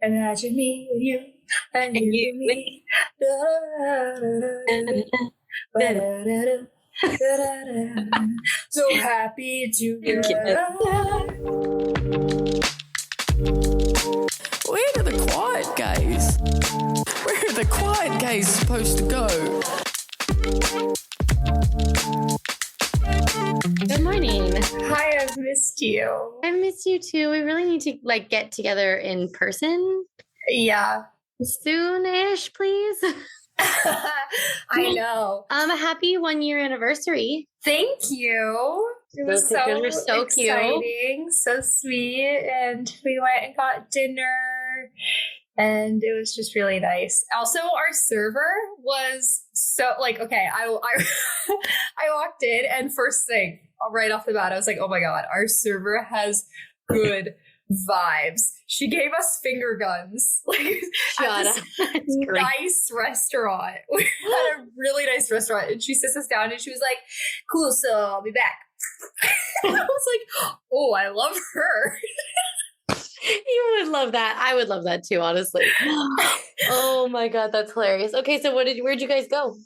Imagine me with you and you with me. So happy together. Where are the quiet gays? Where are the quiet gays supposed to go? Good morning. Hi, I've missed you. I missed you too. We really need to get together in person. Yeah. Soon-ish, please. I know. A happy 1-year anniversary. Thank you. It was so exciting, cute. so sweet, and we went and got dinner, and it was just really nice. Also, our server was so okay. I walked in, and first thing right off the bat, I was like, oh my god, our server has good vibes. She gave us finger guns, at this nice restaurant. We had a really nice restaurant, and she sits us down, and she was like, "Cool, so I'll be back." I was like, "Oh, I love her." You would love that. I would love that too, honestly. Oh my god, that's hilarious. Okay, so where'd you guys go?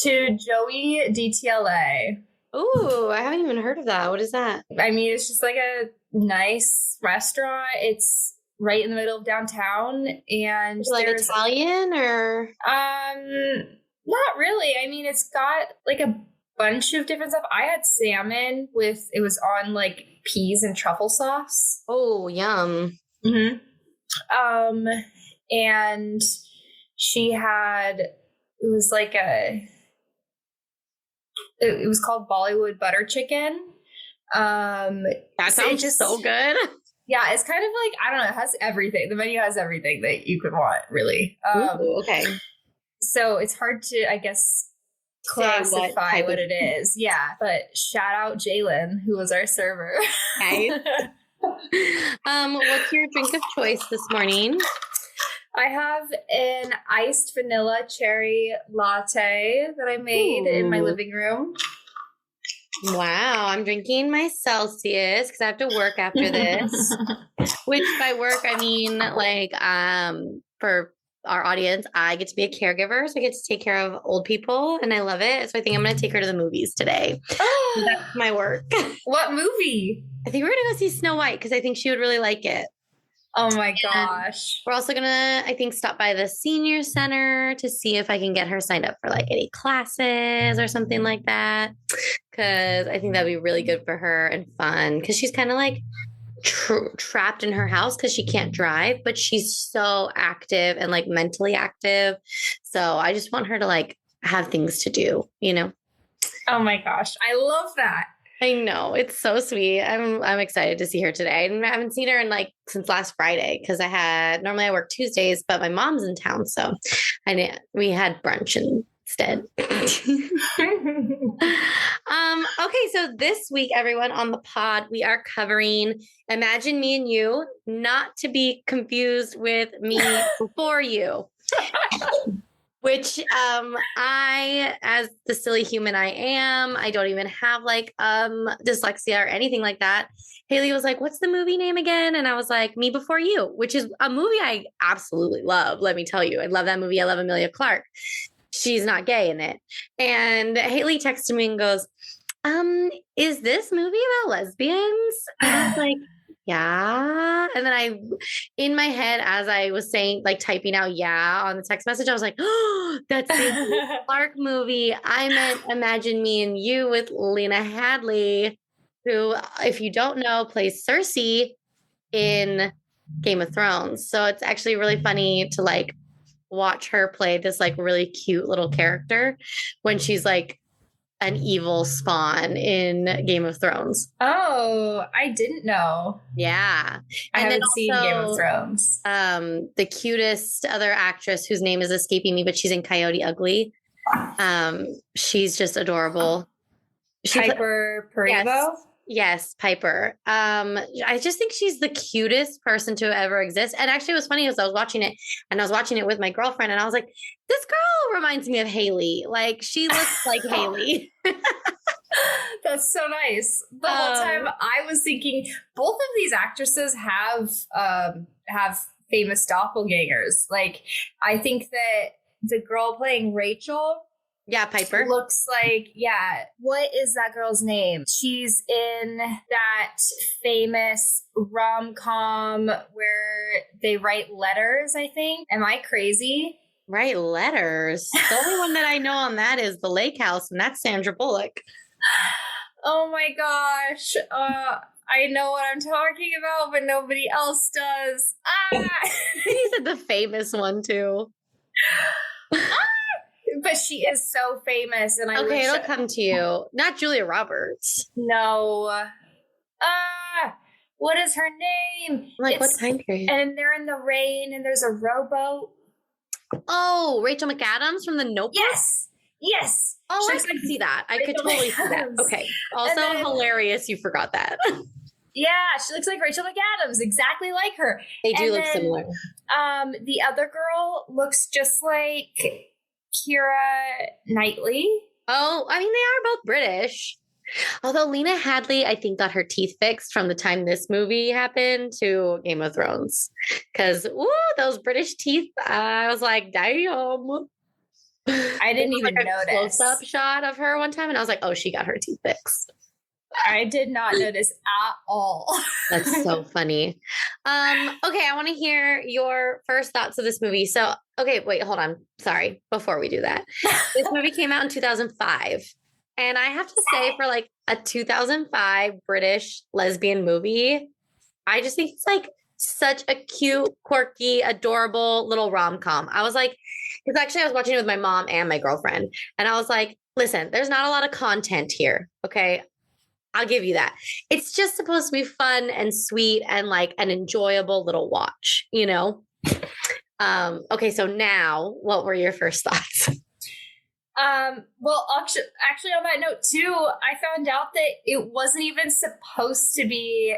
To Joey DTLA. Ooh, I haven't even heard of that. What is that? I mean, it's just like a nice restaurant. It's right in the middle of downtown, and like Italian or not really. I mean, it's got like a bunch of different stuff. I had salmon it was on like peas and truffle sauce. Oh, yum. Mm-hmm. And she had, it was like it was called Bollywood butter chicken. That sounds so good. Yeah, it's kind of like, I don't know, it has everything. The menu has everything that you could want, really. Ooh, okay. So it's hard to, I guess, classify what it is. Yeah, but shout out Jalen, who was our server. Nice. What's your drink of choice this morning? I have an iced vanilla cherry latte that I made in my living room. Wow, I'm drinking my Celsius because I have to work after this. Which by work, I mean for our audience, I get to be a caregiver. So I get to take care of old people and I love it. So I think I'm going to take her to the movies today. Oh, that's my work. What movie? I think we're going to go see Snow White because I think she would really like it. Oh my gosh. We're also going to, I think, stop by the senior center to see if I can get her signed up for like any classes or something like that. Cause I think that'd be really good for her and fun. Cause she's kind of like trapped in her house cause she can't drive, but she's so active and like mentally active. So I just want her to like have things to do, you know? Oh my gosh. I love that. I know, it's so sweet. I'm excited to see her today. I haven't seen her since last Friday because normally I work Tuesdays, but my mom's in town, so we had brunch instead. Okay, so this week, everyone on the pod, we are covering Imagine Me and You, not to be confused with Me Before You. Which I, as the silly human I am, I don't even have like dyslexia or anything like that. Haley was like, what's the movie name again? And I was like, Me Before You, which is a movie I absolutely love. Let me tell you, I love that movie. I love Emilia Clarke. She's not gay in it. And Haley texted me and goes, is this movie about lesbians? And I was like, yeah. And then in my head, as I was saying, like typing out yeah on the text message, I was like, oh, that's the Clark movie. I meant Imagine Me and You with Lena Headey, who, if you don't know, plays Cersei in Game of Thrones. So it's actually really funny to like watch her play this like really cute little character when she's like an evil spawn in Game of Thrones. Oh, I didn't know. Yeah. I haven't seen Game of Thrones. The cutest other actress whose name is escaping me, but she's in Coyote Ugly. She's just adorable. Piper Perabo? Yes, Piper. I just think she's the cutest person to ever exist. And actually, it was funny as I was watching it, and I was watching it with my girlfriend, and I was like, "This girl reminds me of Haley. Like she looks like Haley." That's so nice. The whole time I was thinking, both of these actresses have famous doppelgangers. Like, I think that the girl playing Rachel, Yeah, Piper. looks like, what is that girl's name? She's in that famous rom-com where they write letters, I think. Am I crazy? Write letters. The only one that I know on that is The Lake House, and that's Sandra Bullock. Oh my gosh. I know what I'm talking about, but nobody else does. You said the famous one too. But she is so famous, and I Okay, wish it'll come to you. Not Julia Roberts. No. What is her name? Like, what time period? And they're in the rain, and there's a rowboat. Oh, Rachel McAdams from The Notebook? Yes. Oh, She I looks could like see that. I could Rachel totally see that. McAdams. Okay. Also then- hilarious you forgot that. Yeah, she looks like Rachel McAdams, exactly like her. They do And look then, similar. The other girl looks just like Keira Knightley. Oh, I mean, they are both British. Although Lena Headey, I think, got her teeth fixed from the time this movie happened to Game of Thrones. Because, those British teeth, I was like, damn. I didn't even notice. Close-up shot of her one time, and I was like, oh, she got her teeth fixed. I did not notice at all. That's so funny. Okay, I want to hear your first thoughts of this movie. So, okay, wait, hold on. Sorry, before we do that. This movie came out in 2005. And I have to say, for like a 2005 British lesbian movie, I just think it's like such a cute, quirky, adorable little rom-com. I was like, because actually I was watching it with my mom and my girlfriend. And I was like, listen, there's not a lot of content here. Okay. I'll give you that. It's just supposed to be fun and sweet and like an enjoyable little watch, you know? Okay, so now what were your first thoughts? Well, actually on that note too, I found out that it wasn't even supposed to be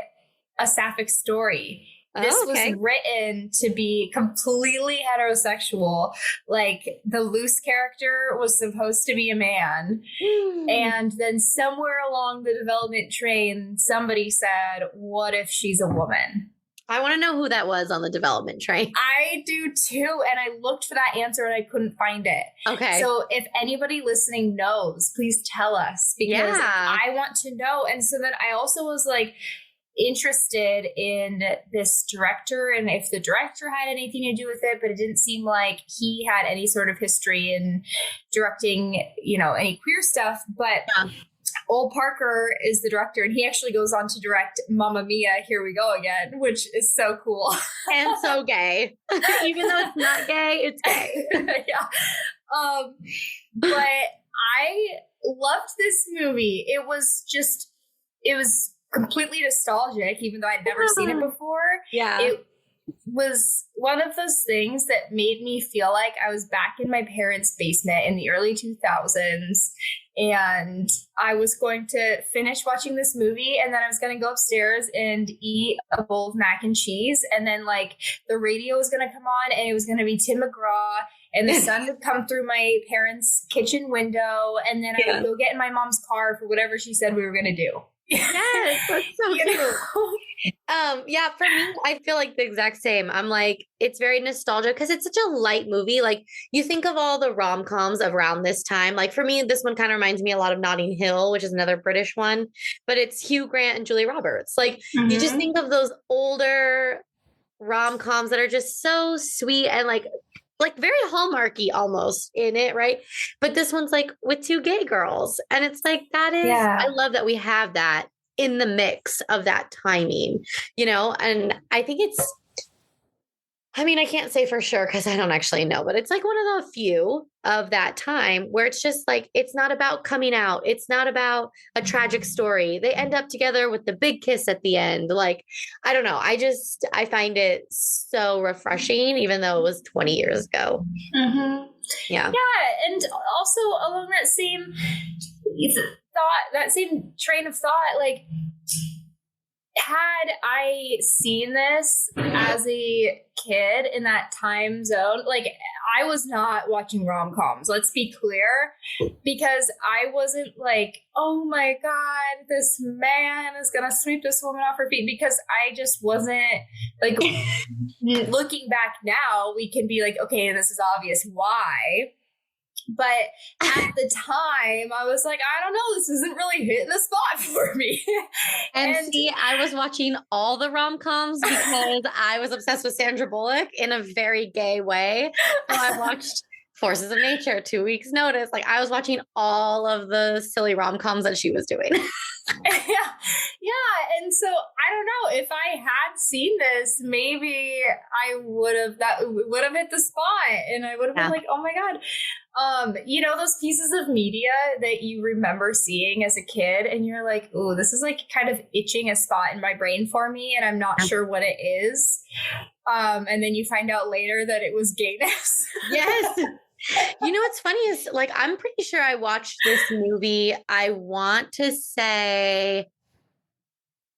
a sapphic story. This was written to be completely heterosexual. Like, the loose character was supposed to be a man. And then somewhere along the development train, somebody said, what if she's a woman? I want to know who that was on the development train. I do too. And I looked for that answer and I couldn't find it. Okay. So if anybody listening knows, please tell us, because I want to know. And so then I also was like, interested in this director and if the director had anything to do with it, but it didn't seem like he had any sort of history in directing, you know, any queer stuff. But Ol Parker is the director, and he actually goes on to direct Mamma Mia, Here We Go Again, which is so cool. And so gay. Even though it's not gay, it's gay. Yeah. But I loved this movie. It was completely nostalgic, even though I'd never seen it before. Yeah. It was one of those things that made me feel like I was back in my parents' basement in the early 2000s. And I was going to finish watching this movie, and then I was going to go upstairs and eat a bowl of mac and cheese. And then, like, the radio was going to come on, and it was going to be Tim McGraw, and the sun would come through my parents' kitchen window. And then I would go get in my mom's car for whatever she said we were going to do. Yes, that's so cute. Yeah, for me, I feel like the exact same. I'm like, it's very nostalgic because it's such a light movie. Like, you think of all the rom-coms around this time. Like, for me, this one kind of reminds me a lot of Notting Hill, which is another British one, but it's Hugh Grant and Julia Roberts. Like, you just think of those older rom-coms that are just so sweet and like very Hallmarky almost in it, right? But this one's like with two gay girls. And it's like, that is, I love that we have that in the mix of that timing, you know? And I think I can't say for sure because I don't actually know, but it's like one of the few of that time where it's just like, it's not about coming out. It's not about a tragic story. They end up together with the big kiss at the end. Like, I don't know. I find it so refreshing, even though it was 20 years ago. Mm-hmm. Yeah. Yeah. And also along that same train of thought, like, had I seen this as a kid in that time zone, like I was not watching rom-coms, let's be clear, because I wasn't like, oh my God, this man is going to sweep this woman off her feet, because I just wasn't like, looking back now, we can be like, okay, this is obvious why. But at the time, I was like, I don't know, this isn't really hitting the spot for me. And see, I was watching all the rom-coms because I was obsessed with Sandra Bullock in a very gay way. So I watched Forces of Nature, 2 Weeks Notice. Like I was watching all of the silly rom-coms that she was doing. Yeah. And so I don't know, if I had seen this, maybe I would have hit the spot, and I would have been like, oh my God. Those pieces of media that you remember seeing as a kid, and you're like, oh, this is like kind of itching a spot in my brain for me, and I'm not sure what it is. And then you find out later that it was gayness. Yes. What's funny is like, I'm pretty sure I watched this movie. I want to say,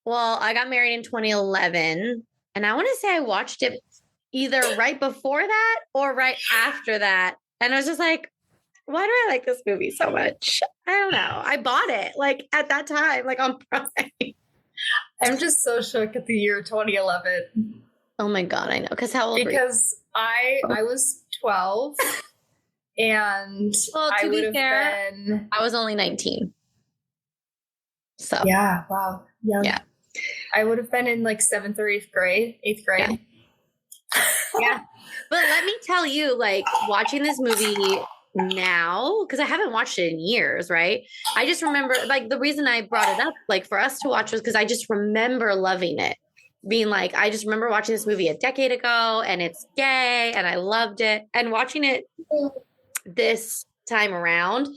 well, I got married in 2011, and I want to say I watched it either right before that or right after that. And I was just like, why do I like this movie so much? I don't know. I bought it like at that time, like on Prime. I'm just so shook at the year 2011. Oh my God, I know. Because how old were you? Because I was 12, and I would have been... I was only 19. So yeah, wow. Yeah. I would have been in like 7th or 8th grade. Yeah. But let me tell you, like watching this movie now, because I haven't watched it in years, right? I just remember, like, the reason I brought it up, like for us to watch, was because I just remember loving it. Being like, I just remember watching this movie a decade ago, and it's gay, and I loved it. And watching it this time around,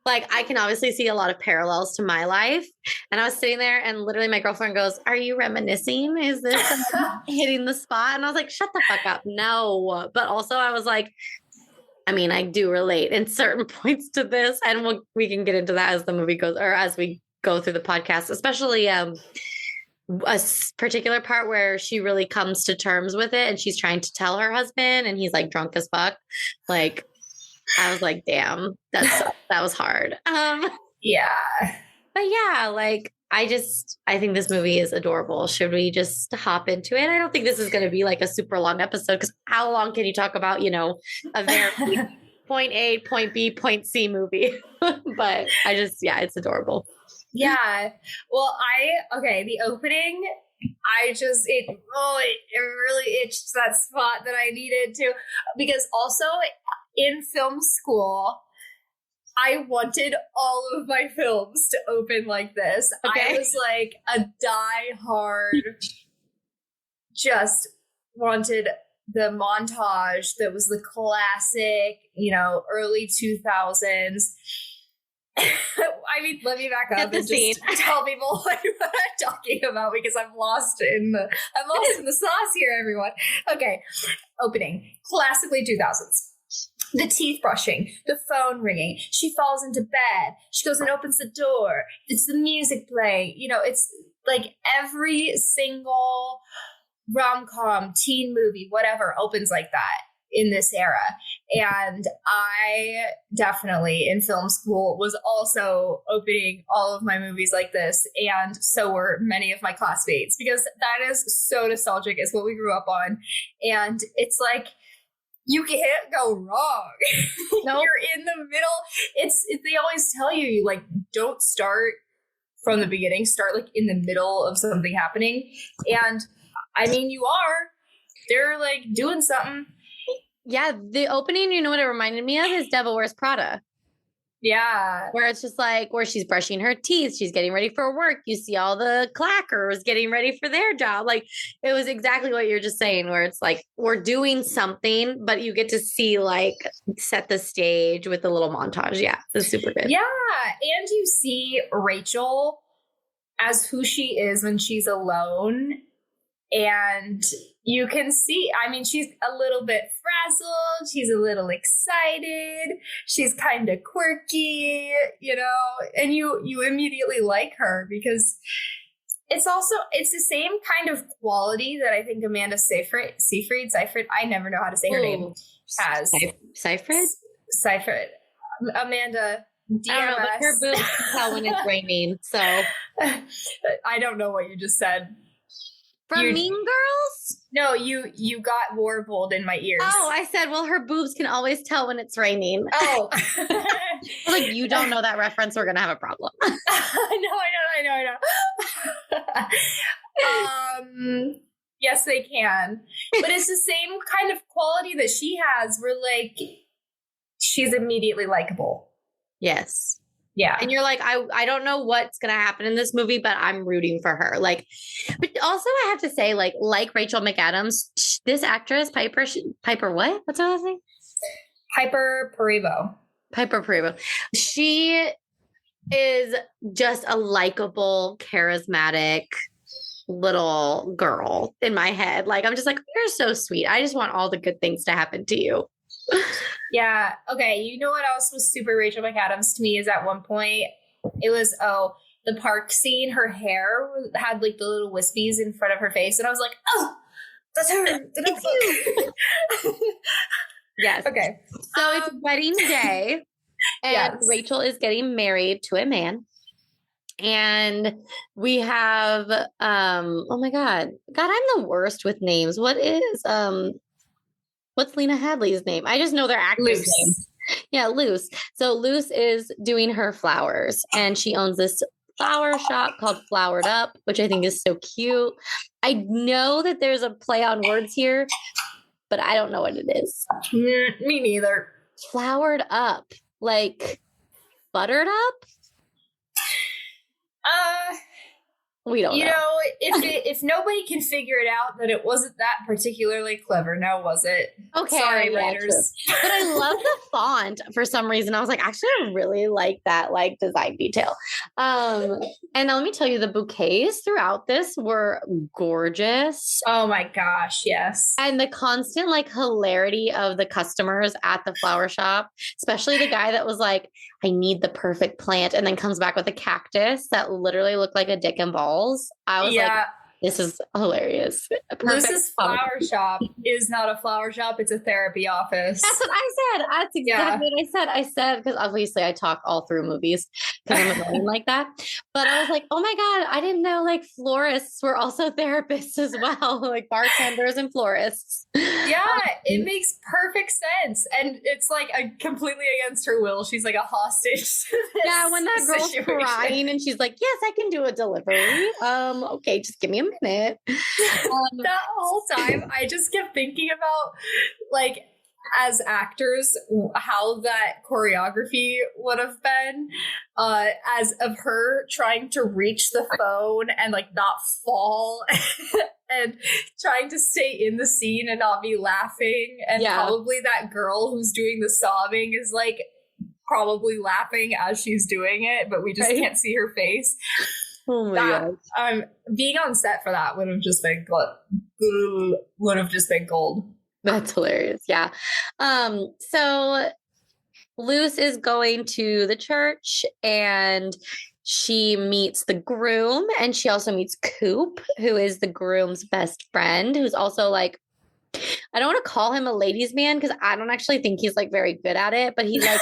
like I can obviously see a lot of parallels to my life. And I was sitting there, and literally my girlfriend goes, "Are you reminiscing? Is this hitting the spot?" And I was like, "Shut the fuck up." No. But also I was like, I mean, I do relate in certain points to this, and we can get into that as the movie goes, or as we go through the podcast, especially a particular part where she really comes to terms with it, and she's trying to tell her husband, and he's like drunk as fuck. Like, I was like, damn, that was hard. Yeah. But yeah, like I think this movie is adorable. Should we just hop into it? I don't think this is going to be like a super long episode, because how long can you talk about, a very point A, point B, point C movie? But it's adorable. Yeah. Well, the opening, it really itched that spot that I needed to, because also in film school, I wanted all of my films to open like this. Okay. I was like a die-hard, just wanted the montage that was the classic, early 2000s. I mean, let me back up and just tell people what I'm talking about, because I'm lost in the sauce here, everyone. Okay. Opening. Classically 2000s. The teeth brushing, the phone ringing, she falls into bed, she goes and opens the door, it's the music playing, it's like every single rom-com, teen movie, whatever, opens like that in this era. And I definitely in film school was also opening all of my movies like this, and so were many of my classmates, because that is so nostalgic. It's what we grew up on, and it's like, you can't go wrong. Nope. You're in the middle. They always tell you, like, don't start from the beginning. Start like in the middle of something happening. And I mean, you are. They're like doing something. Yeah, the opening, you know what it reminded me of, is Devil Wears Prada. Yeah. Where it's just like, where she's brushing her teeth, she's getting ready for work. You see all the clackers getting ready for their job. Like, it was exactly what you're just saying, where it's like, we're doing something, but you get to see, like, set the stage with a little montage. Yeah, it's super good. Yeah. And you see Rachel as who she is when she's alone. And you can see, I mean, she's a little bit frazzled. She's a little excited. She's kind of quirky, and you immediately like her, because it's the same kind of quality that I think Amanda Seyfried, I never know how to say her name, has. Seyfried? Seyfried. Amanda DMS. I don't know, but her boobs can tell when it's raining, so. I don't know what you just said. From Mean Girls? No, you got warbled in my ears. Oh, I said, well, her boobs can always tell when it's raining. Oh. I was like, you don't know that reference, we're going to have a problem. I know. Yes, they can. But it's the same kind of quality that she has where, like, she's immediately likable. Yes. Yeah. And you're like, I don't know what's going to happen in this movie, but I'm rooting for her. Like, but also I have to say, like Rachel McAdams, this actress, Piper what? What's her last name? Piper Perabo. She is just a likable, charismatic little girl in my head. Like, I'm just like, you're so sweet. I just want all the good things to happen to you. Yeah. Okay. You know what else was super Rachel McAdams to me is at one point it was, the park scene, her hair had like the little wispies in front of her face. And I was like, oh, that's her. It's you. Yes. Okay. So it's wedding day and yes. Rachel is getting married to a man. And we have, oh my God, I'm the worst with names. What's Lena Headey's name? I just know their actress' name. Yeah, Luce. So Luce is doing her flowers and she owns this flower shop called Flowered Up, which I think is so cute. I know that there's a play on words here, but I don't know what it is. Me neither. Flowered Up, like buttered up? We don't know. You know, if nobody can figure it out, then it wasn't that particularly clever. Now, was it? Okay. Sorry, writers. But I love the font for some reason. I was like, actually, I really like that like design detail. And let me tell you, the bouquets throughout this were gorgeous. Oh my gosh, yes. And the constant like hilarity of the customers at the flower shop, especially the guy that was like, I need the perfect plant, and then comes back with a cactus that literally looked like a dick and balls. I was like, this is hilarious. Luce's flower shop is not a flower shop. It's a therapy office. That's what I said. That's exactly what I said. Because obviously I talk all through movies because I'm annoying like that. But I was like, oh my God, I didn't know like florists were also therapists as well. Like bartenders and florists. Yeah, it makes perfect sense. And it's like completely against her will. She's like a hostage to this. Yeah, when that girl's crying and she's like, yes, I can do a delivery. Okay, just give me a minute. That whole time I just kept thinking about like as actors how that choreography would have been as of her trying to reach the phone and like not fall and trying to stay in the scene and not be laughing, and probably that girl who's doing the sobbing is like probably laughing as she's doing it, but we just can't see her face. Oh my God. Being on set for that would have just been gold. That's hilarious. Yeah. So Luce is going to the church and she meets the groom, and she also meets Coop, who is the groom's best friend, who's also like, I don't want to call him a ladies' man because I don't actually think he's like very good at it, but he like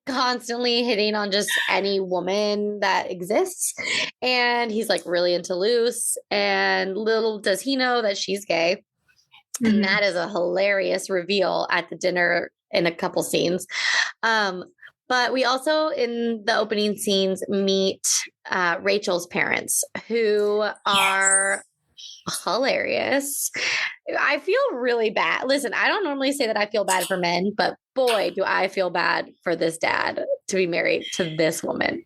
constantly hitting on just any woman that exists. And he's like really into Luce, and little does he know that she's gay. Mm-hmm. And that is a hilarious reveal at the dinner in a couple scenes. But we also in the opening scenes meet Rachel's parents, who are hilarious. I feel really bad. Listen, I don't normally say that I feel bad for men, but boy, do I feel bad for this dad to be married to this woman.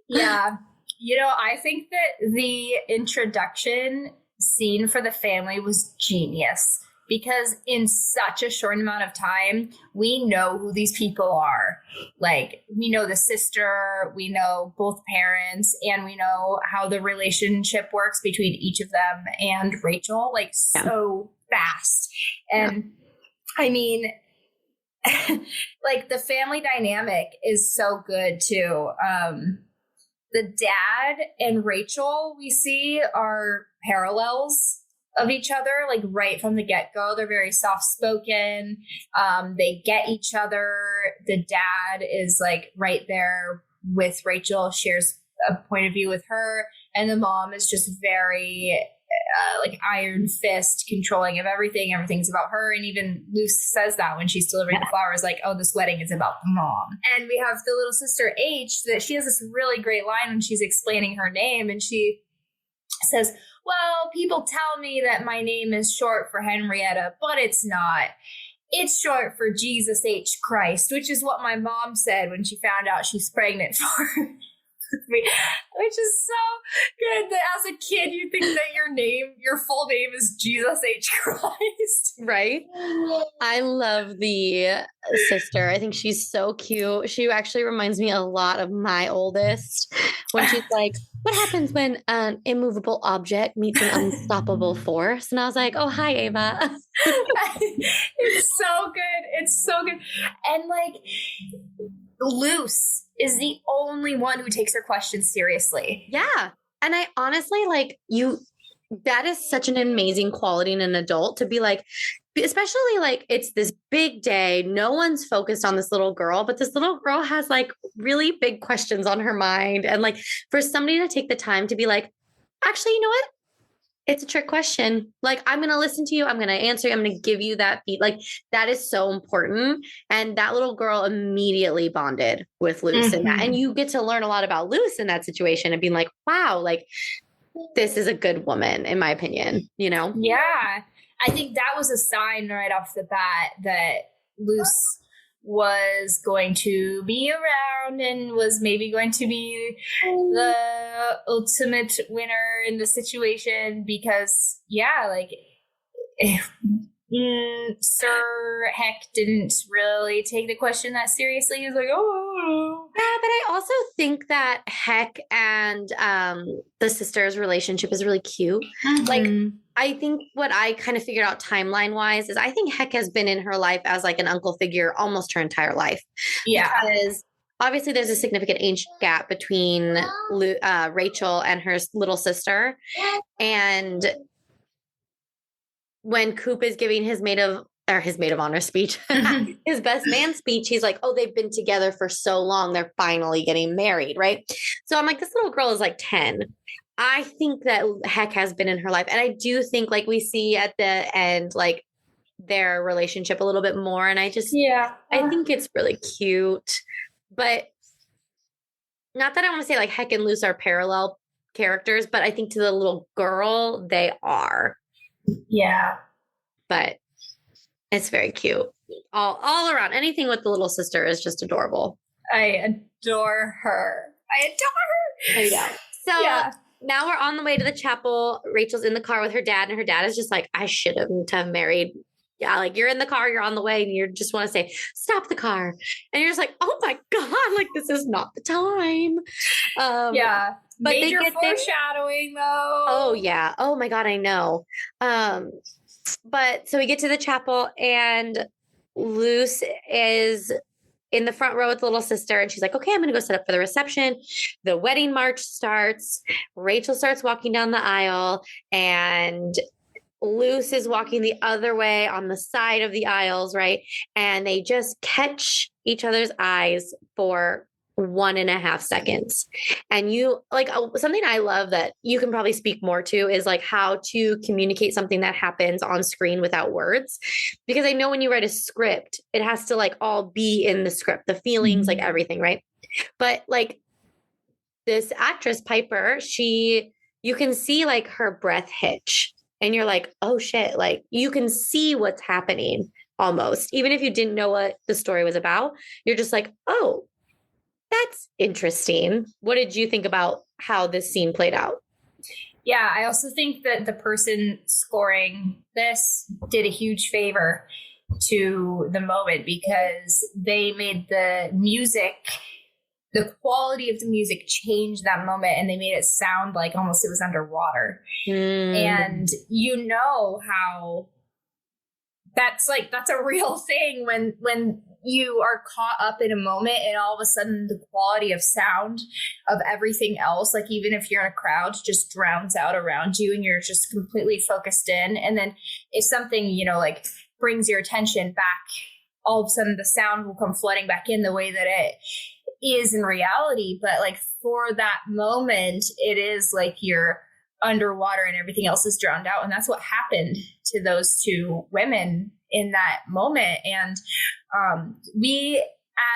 Yeah. You know, I think that the introduction scene for the family was genius because in such a short amount of time, we know who these people are. Like, we know the sister, we know both parents, and we know how the relationship works between each of them and Rachel, like so fast. And I mean, like the family dynamic is so good too. the dad and Rachel we see are parallels of each other, like right from the get-go. They're very soft-spoken. They get each other. The dad is like right there with Rachel, shares a point of view with her, and the mom is just very like iron fist, controlling of everything. Everything's about her. And even Luce says that when she's delivering the flowers, like, oh, this wedding is about the mom. And we have the little sister H, that she has this really great line when she's explaining her name, and she says, well, people tell me that my name is short for Henrietta, but it's not. It's short for Jesus H. Christ, which is what my mom said when she found out she's pregnant for me, which is so good that as a kid you think that your full name is Jesus H. Christ. Right? I love the sister. I think she's so cute. She actually reminds me a lot of my oldest when she's like, what happens when an immovable object meets an unstoppable force? And I was like, oh, hi, Ava. It's so good. It's so good. And like, Luce is the only one who takes her questions seriously. Yeah. And I honestly that is such an amazing quality in an adult to be like, especially like it's this big day. No one's focused on this little girl, but this little girl has like really big questions on her mind. And like for somebody to take the time to be like, actually, you know what? It's a trick question. Like, I'm going to listen to you. I'm going to answer you. I'm going to give you that beat. Like, that is so important. And that little girl immediately bonded with Luce in that. And you get to learn a lot about Luce in that situation and being like, wow, like, this is a good woman, in my opinion, you know? Yeah. I think that was a sign right off the bat that Luce was going to be around and was maybe going to be the ultimate winner in the situation, because like Sir Heck didn't really take the question that seriously. He was like, oh. Yeah, but I also think that Heck and the sister's relationship is really cute. Like, I think what I kind of figured out timeline wise is I think Heck has been in her life as like an uncle figure almost her entire life. Yeah. Because obviously there's a significant age gap between Rachel and her little sister. And when Coop is giving his maid of honor speech, his best man speech, he's like, oh, they've been together for so long. They're finally getting married. Right. So I'm like, this little girl is like 10. I think that Heck has been in her life. And I do think like we see at the end, like their relationship a little bit more. And I think it's really cute, but not that I want to say like Heck and Luce are parallel characters, but I think to the little girl, they are. Yeah. But it's very cute. All around. Anything with the little sister is just adorable. I adore her. There you go. So now we're on the way to the chapel. Rachel's in the car with her dad, and her dad is just like, I shouldn't have married. Yeah, like you're in the car, you're on the way, and you just want to say, stop the car. And you're just like, oh my God, like this is not the time. But major foreshadowing though. Oh yeah. Oh my God, I know. But so we get to the chapel and Luce is in the front row with the little sister. And she's like, okay, I'm going to go set up for the reception. The wedding march starts. Rachel starts walking down the aisle and Luce is walking the other way on the side of the aisles. Right. And they just catch each other's eyes for 1.5 seconds. And you like something I love that you can probably speak more to is like how to communicate something that happens on screen without words. Because I know when you write a script, it has to like all be in the script, the feelings, like everything. Right. But like this actress, Piper, you can see like her breath hitch and you're like, oh shit. Like you can see what's happening almost, even if you didn't know what the story was about, you're just like, oh, that's interesting. What did you think about how this scene played out? Yeah, I also think that the person scoring this did a huge favor to the moment because they made the music, the quality of the music change that moment, and they made it sound like almost it was underwater. And you know how that's a real thing when you are caught up in a moment and all of a sudden the quality of sound of everything else, like even if you're in a crowd, just drowns out around you and you're just completely focused in. And then if something, like brings your attention back, all of a sudden the sound will come flooding back in the way that it is in reality. But like for that moment, it is like you're underwater and everything else is drowned out. And that's what happened to those two women in that moment. And we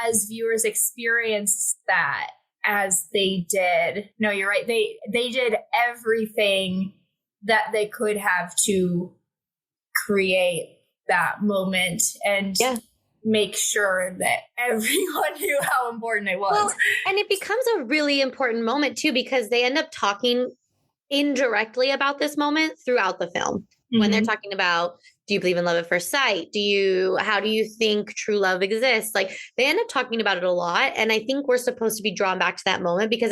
as viewers experienced that as they did. No, you're right. They did everything that they could have to create that moment and make sure that everyone knew how important it was. Well, and it becomes a really important moment too, because they end up talking indirectly about this moment throughout the film. When they're talking about, do you believe in love at first sight? How do you think true love exists? Like they end up talking about it a lot. And I think we're supposed to be drawn back to that moment because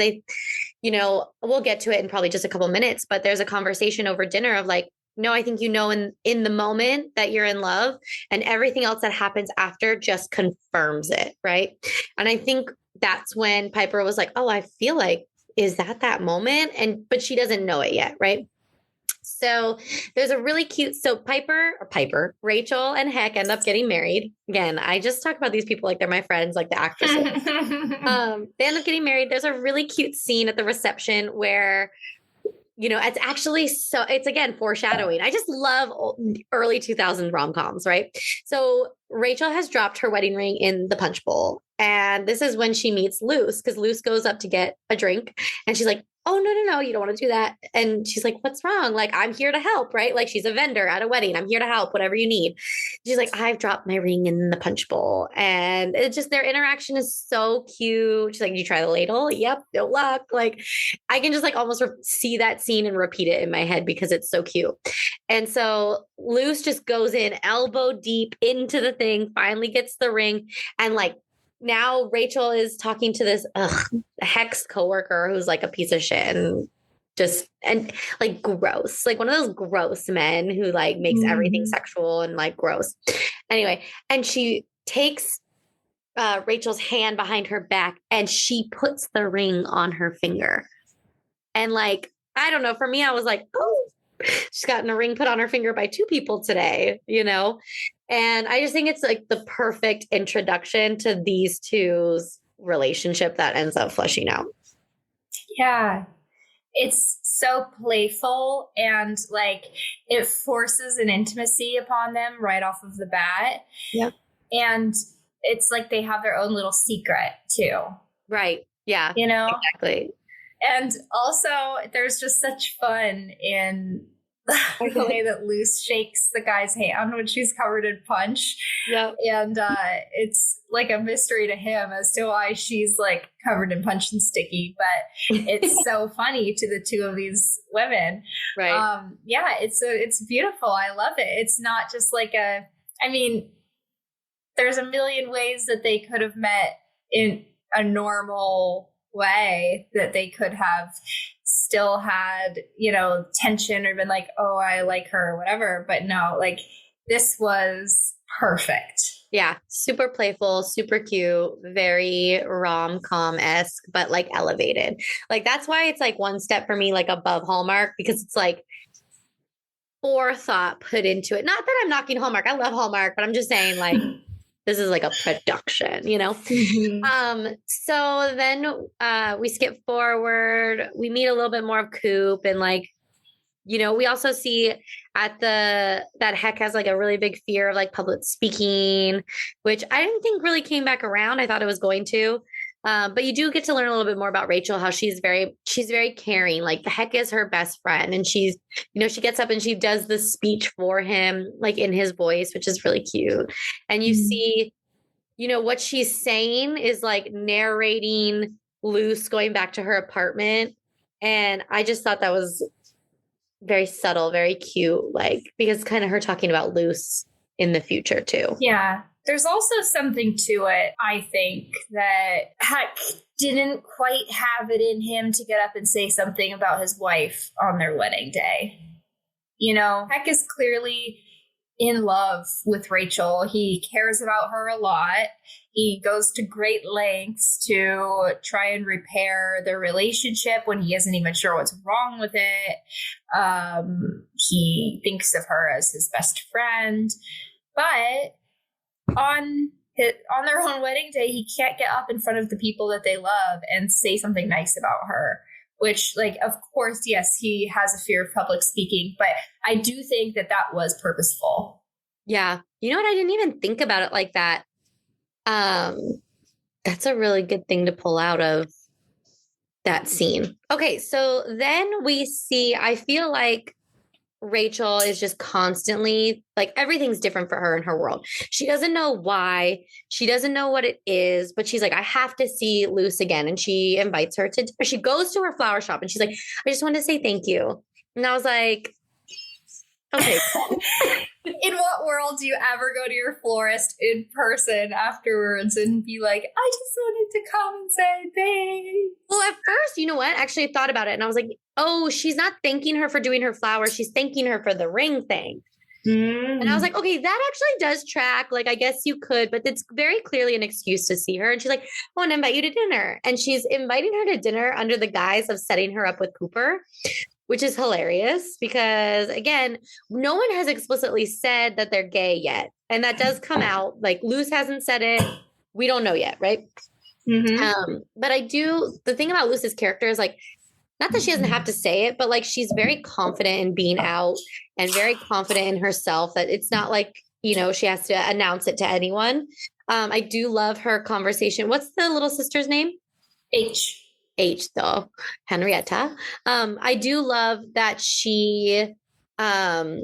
we'll get to it in probably just a couple minutes, but there's a conversation over dinner of like, no, I think in the moment that you're in love and everything else that happens after just confirms it. Right. And I think that's when Piper was like, oh, I feel like, is that moment? But she doesn't know it yet. Right. So there's a really cute, Piper, Rachel and Heck end up getting married. Again, I just talk about these people like they're my friends, like the actresses. They end up getting married. There's a really cute scene at the reception where, it's actually it's again, foreshadowing. I just love early 2000s rom-coms, right? So Rachel has dropped her wedding ring in the punch bowl. And this is when she meets Luce, because Luce goes up to get a drink and she's like, oh, no, you don't want to do that. And she's like, what's wrong? Like, I'm here to help, right? Like she's a vendor at a wedding. I'm here to help, whatever you need. She's like, I've dropped my ring in the punch bowl. And it's just, their interaction is so cute. She's like, you try the ladle? Yep. No luck. Like I can just like almost see that scene and repeat it in my head because it's so cute. And so Luce just goes in elbow deep into the thing, finally gets the ring. And like, now Rachel is talking to this Hex coworker who's like a piece of shit and like gross, like one of those gross men who like makes everything sexual and like gross. Anyway, and she takes Rachel's hand behind her back and she puts the ring on her finger. And like, I don't know, for me, I was like, oh, she's gotten a ring put on her finger by two people today, And I just think it's like the perfect introduction to these two's relationship that ends up fleshing out. Yeah. It's so playful and like it forces an intimacy upon them right off of the bat. Yep. And it's like they have their own little secret too. Right. Yeah. Exactly. And also there's just such fun in the way that Luce shakes the guy's hand when she's covered in punch. Yep. And it's like a mystery to him as to why she's like covered in punch and sticky, but it's so funny to the two of these women. Right. It's beautiful. I love it. It's not just like there's a million ways that they could have met in a normal way that they could have still had, tension or been like, oh, I like her or whatever. But no, like this was perfect. Yeah. Super playful, super cute, very rom-com-esque, but like elevated. Like that's why it's like one step for me, like above Hallmark, because it's like forethought put into it. Not that I'm knocking Hallmark. I love Hallmark, but I'm just saying like, this is like a production, Mm-hmm. So then we skip forward. We meet a little bit more of Coop and like, we also see that Heck has like a really big fear of like public speaking, which I didn't think really came back around. I thought it was going to. But you do get to learn a little bit more about Rachel, how she's very caring. Like Heck is her best friend. And she's, she gets up and she does the speech for him, like in his voice, which is really cute. And you see, what she's saying is like narrating Luce going back to her apartment. And I just thought that was very subtle, very cute, like, because kind of her talking about Luce in the future too. Yeah. There's also something to it, I think, that Heck didn't quite have it in him to get up and say something about his wife on their wedding day. Heck is clearly in love with Rachel. He cares about her a lot. He goes to great lengths to try and repair their relationship when he isn't even sure what's wrong with it. He thinks of her as his best friend. But on their own wedding day, he can't get up in front of the people that they love and say something nice about her. Which, like, of course, yes, he has a fear of public speaking, but I do think that was purposeful. Yeah. You know what? I didn't even think about it like that. That's a really good thing to pull out of that scene. Okay, so then we see, I feel like Rachel is just constantly, like, everything's different for her in her world. She doesn't know why. She doesn't know what it is, but she's like, I have to see Luce again. And she invites her to, she goes to her flower shop and she's like, I just wanted to say thank you. And I was like, okay. In what world do you ever go to your florist in person afterwards and be like, I just wanted to come and say thanks? Well, at first, you know what? Actually, I thought about it and I was like, oh, she's not thanking her for doing her flowers. She's thanking her for the ring thing. And I was like, okay, that actually does track. Like, I guess you could, but it's very clearly an excuse to see her. And she's like, I want to invite you to dinner. And she's inviting her to dinner under the guise of setting her up with Cooper, which is hilarious because, again, no one has explicitly said that they're gay yet. And that does come out. Like, Luce hasn't said it. We don't know yet, right? But the thing about Luce's character is, like, not that she doesn't have to say it, but, like, she's very confident in being out and very confident in herself, that it's not like, you know, she has to announce it to anyone. I do love her conversation. What's the little sister's name? H, though. Henrietta. I do love that she has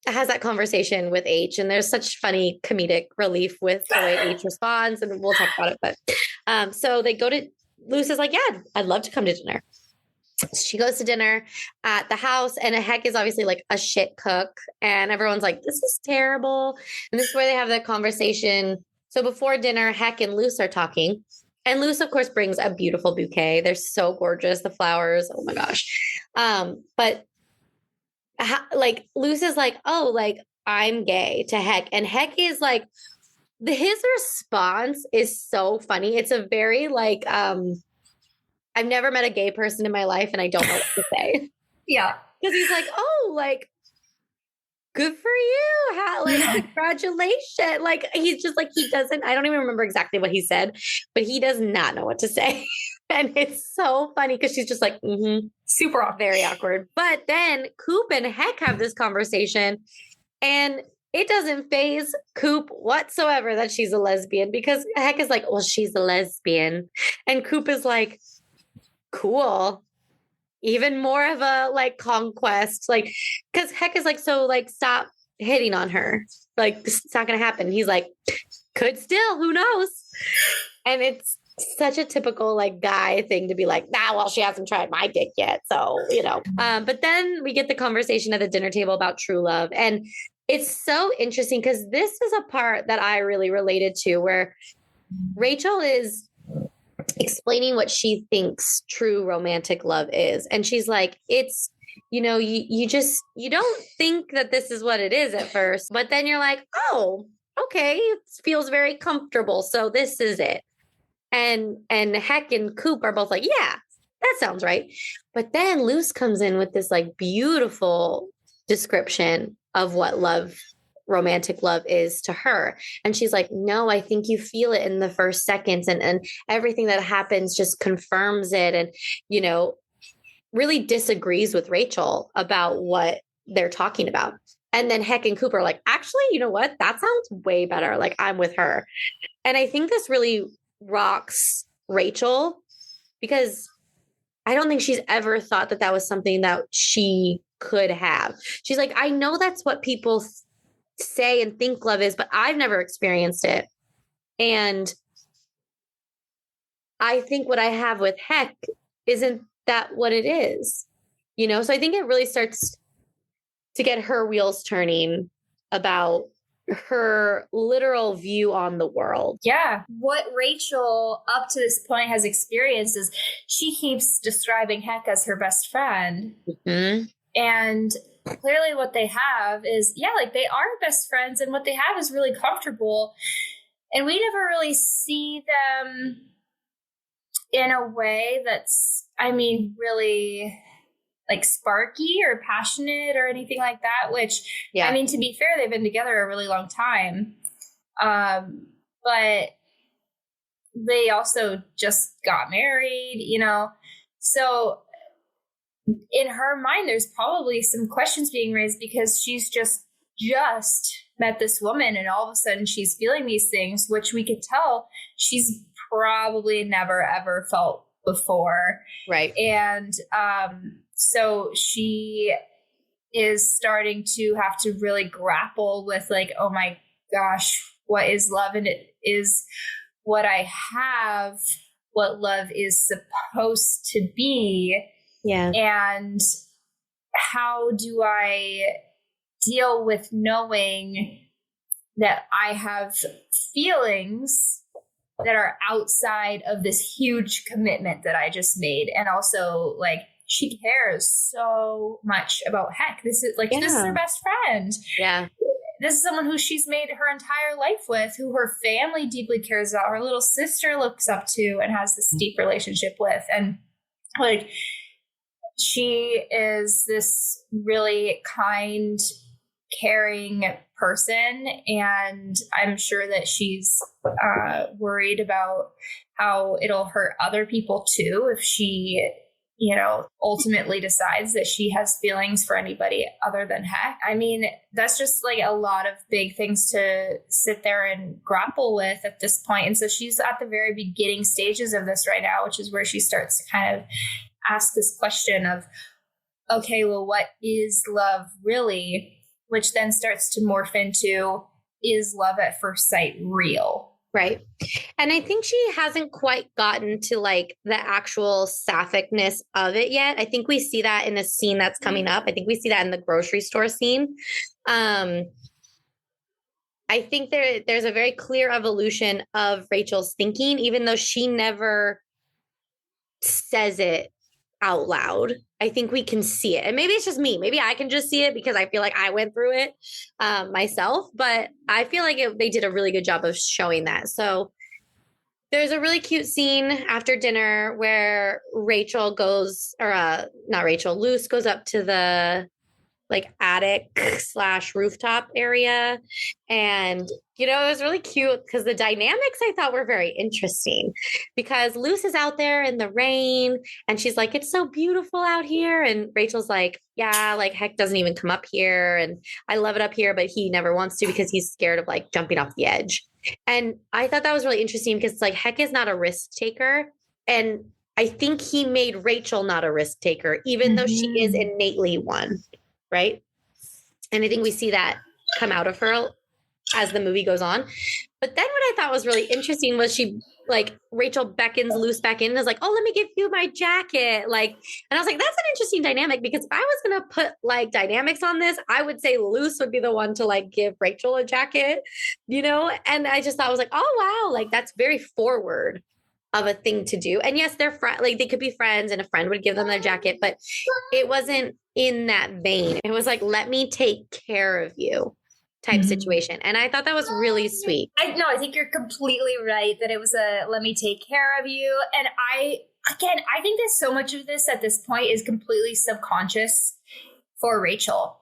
that conversation with H, and there's such funny comedic relief with the way H responds, and we'll talk about it. But so they go to, Luce is like, yeah, I'd love to come to dinner. She goes to dinner at the house, and Heck is obviously like a shit cook, and everyone's like, this is terrible. And this is where they have that conversation. So before dinner, Heck and Luce are talking, and Luce, of course, brings a beautiful bouquet. They're so gorgeous, the flowers. Oh my gosh. But like, Luce is like, oh, like, I'm gay to Heck. And Heck is like, his response is so funny. It's a very like, I've never met a gay person in my life and I don't know what to say. Yeah. Because he's like, oh, like, good for you. Like, congratulations. Like, he's just like, he doesn't, I don't even remember exactly what he said, but he does not know what to say. And it's so funny because she's just like, super awkward. Very awkward. But then Coop and Heck have this conversation, and it doesn't faze Coop whatsoever that she's a lesbian, because Heck is like, well, she's a lesbian. And Coop is like, cool. Even more of a like conquest, like, because Heck is like, so like, stop hitting on her. Like, it's not going to happen. He's like, could still, who knows? And it's such a typical like guy thing to be like, nah, well, she hasn't tried my dick yet. So, you know, but then we get the conversation at the dinner table about true love. And it's so interesting because this is a part that I really related to, where Rachel is explaining what she thinks true romantic love is. And she's like, it's, you know, you don't think that this is what it is at first, but then you're like, oh, okay, it feels very comfortable. So this is it. And Heck and Coop are both like, yeah, that sounds right. But then Luce comes in with this like beautiful description of what romantic love is to her. And she's like, no, I think you feel it in the first seconds, and everything that happens just confirms it. And, you know, really disagrees with Rachel about what they're talking about. And then Heck and Cooper are like, actually, you know what? That sounds way better. Like, I'm with her. And I think this really rocks Rachel, because I don't think she's ever thought that that was something that she could have. She's like, I know that's what people say and think love is, but I've never experienced it. And I think what I have with Heck isn't that what it is, you know? So I think it really starts to get her wheels turning about her literal view on the world. Yeah. What Rachel up to this point has experienced is she keeps describing Heck as her best friend. Mm-hmm. And clearly what they have is, like they are best friends, and what they have is really comfortable. And we never really see them in a way that's, really like sparky or passionate or anything like that, which, to be fair, they've been together a really long time. But they also just got married, so in her mind, there's probably some questions being raised because she's just met this woman, and all of a sudden she's feeling these things, which we could tell she's probably never ever felt before. Right. And so she is starting to have to really grapple with like, oh my gosh, what is love? And it is what I have, what love is supposed to be. Yeah. And how do I deal with knowing that I have feelings that are outside of this huge commitment that I just made? And also, like, she cares so much about Heck. This is her best friend. Yeah. This is someone who she's made her entire life with, who her family deeply cares about, her little sister looks up to and has this deep relationship with. And like, she is this really kind, caring person. And I'm sure that she's worried about how it'll hurt other people too if she, ultimately decides that she has feelings for anybody other than Heck. I mean, that's just like a lot of big things to sit there and grapple with at this point. And so she's at the very beginning stages of this right now, which is where she starts to kind of ask this question of, okay, well, what is love really? Which then starts to morph into, is love at first sight real? Right. And I think she hasn't quite gotten to like the actual sapphicness of it yet. I think we see that in a scene that's coming up. I think we see that in the grocery store scene. I think there's a very clear evolution of Rachel's thinking, even though she never says it out loud. I think we can see it. And maybe it's just me. Maybe I can just see it because I feel like I went through it myself. But I feel like they did a really good job of showing that. So there's a really cute scene after dinner where Rachel goes, or not Rachel, Luce goes up to the like attic / rooftop area. And, it was really cute because the dynamics I thought were very interesting because Luce is out there in the rain and she's like, it's so beautiful out here. And Rachel's like, yeah, like Heck doesn't even come up here. And I love it up here, but he never wants to because he's scared of like jumping off the edge. And I thought that was really interesting because like Heck is not a risk taker. And I think he made Rachel not a risk taker, even though she is innately one. Right. And I think we see that come out of her as the movie goes on. But then what I thought was really interesting was Rachel beckons Luce back in and is like, oh, let me give you my jacket. Like, and I was like, that's an interesting dynamic because if I was going to put like dynamics on this, I would say Luce would be the one to like give Rachel a jacket, And I just thought I was like, oh, wow. Like that's very forward of a thing to do. And yes, they're like they could be friends and a friend would give them their jacket, but it wasn't in that vein. It was like, let me take care of you type situation. And I thought that was really sweet. I think you're completely right that it was a, let me take care of you. And I think that so much of this at this point is completely subconscious for Rachel.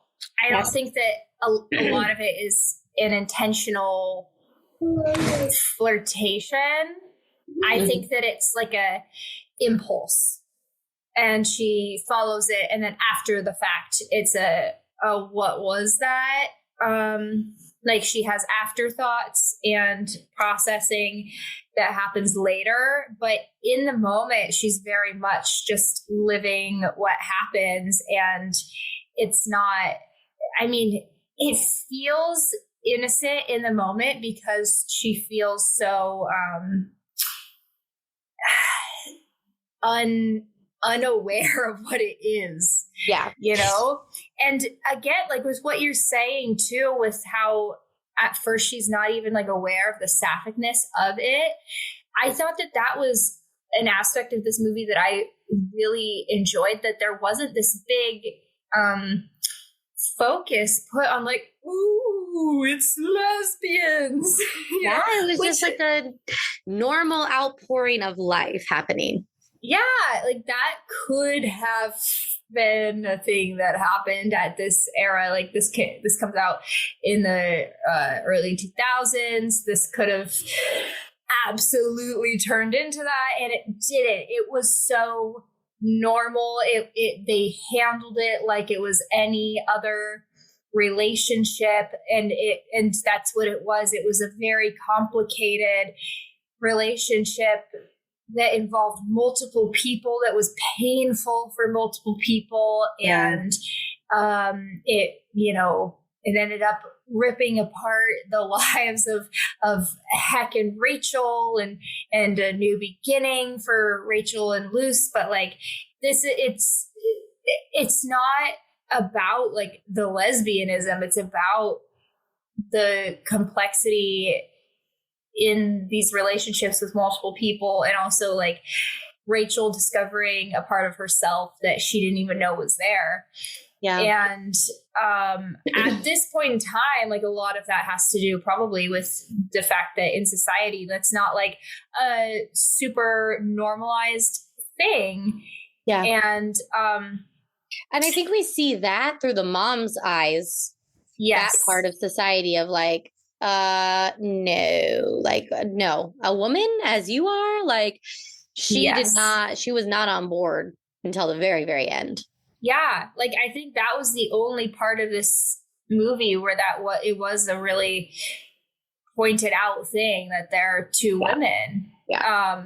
I don't think that a lot of it is an intentional flirtation. I think that it's like a impulse and she follows it. And then after the fact, it's what was that? Like she has afterthoughts and processing that happens later. But in the moment, she's very much just living what happens. And it's not, it feels innocent in the moment because she feels so, unaware of what it is. Yeah. And again, like with what you're saying too, with how at first she's not even like aware of the sapphic-ness of it. I thought that was an aspect of this movie that I really enjoyed, that there wasn't this big focus put on like, ooh, it's lesbians. Yeah, it was just like a normal outpouring of life happening. Yeah, like that could have been a thing that happened at this era. Like this comes out in the early 2000s. This could have absolutely turned into that, and it didn't. It was so normal. They handled it like it was any other relationship, and that's what it was. It was a very complicated relationship that involved multiple people, that was painful for multiple people. And it ended up ripping apart the lives of Heck and Rachel, and a new beginning for Rachel and Luce. But like this, it's not about like the lesbianism. It's about the complexity in these relationships with multiple people, and also like Rachel discovering a part of herself that she didn't even know was there. Yeah. And at this point in time, like a lot of that has to do probably with the fact that in society, that's not like a super normalized thing. Yeah. And I think we see that through the mom's eyes. Yes. That part of society of like, no, a woman as you are, like she was not on board until the very, very end. Yeah. Like, I think that was the only part of this movie where it was a really pointed out thing that there are two women. Yeah.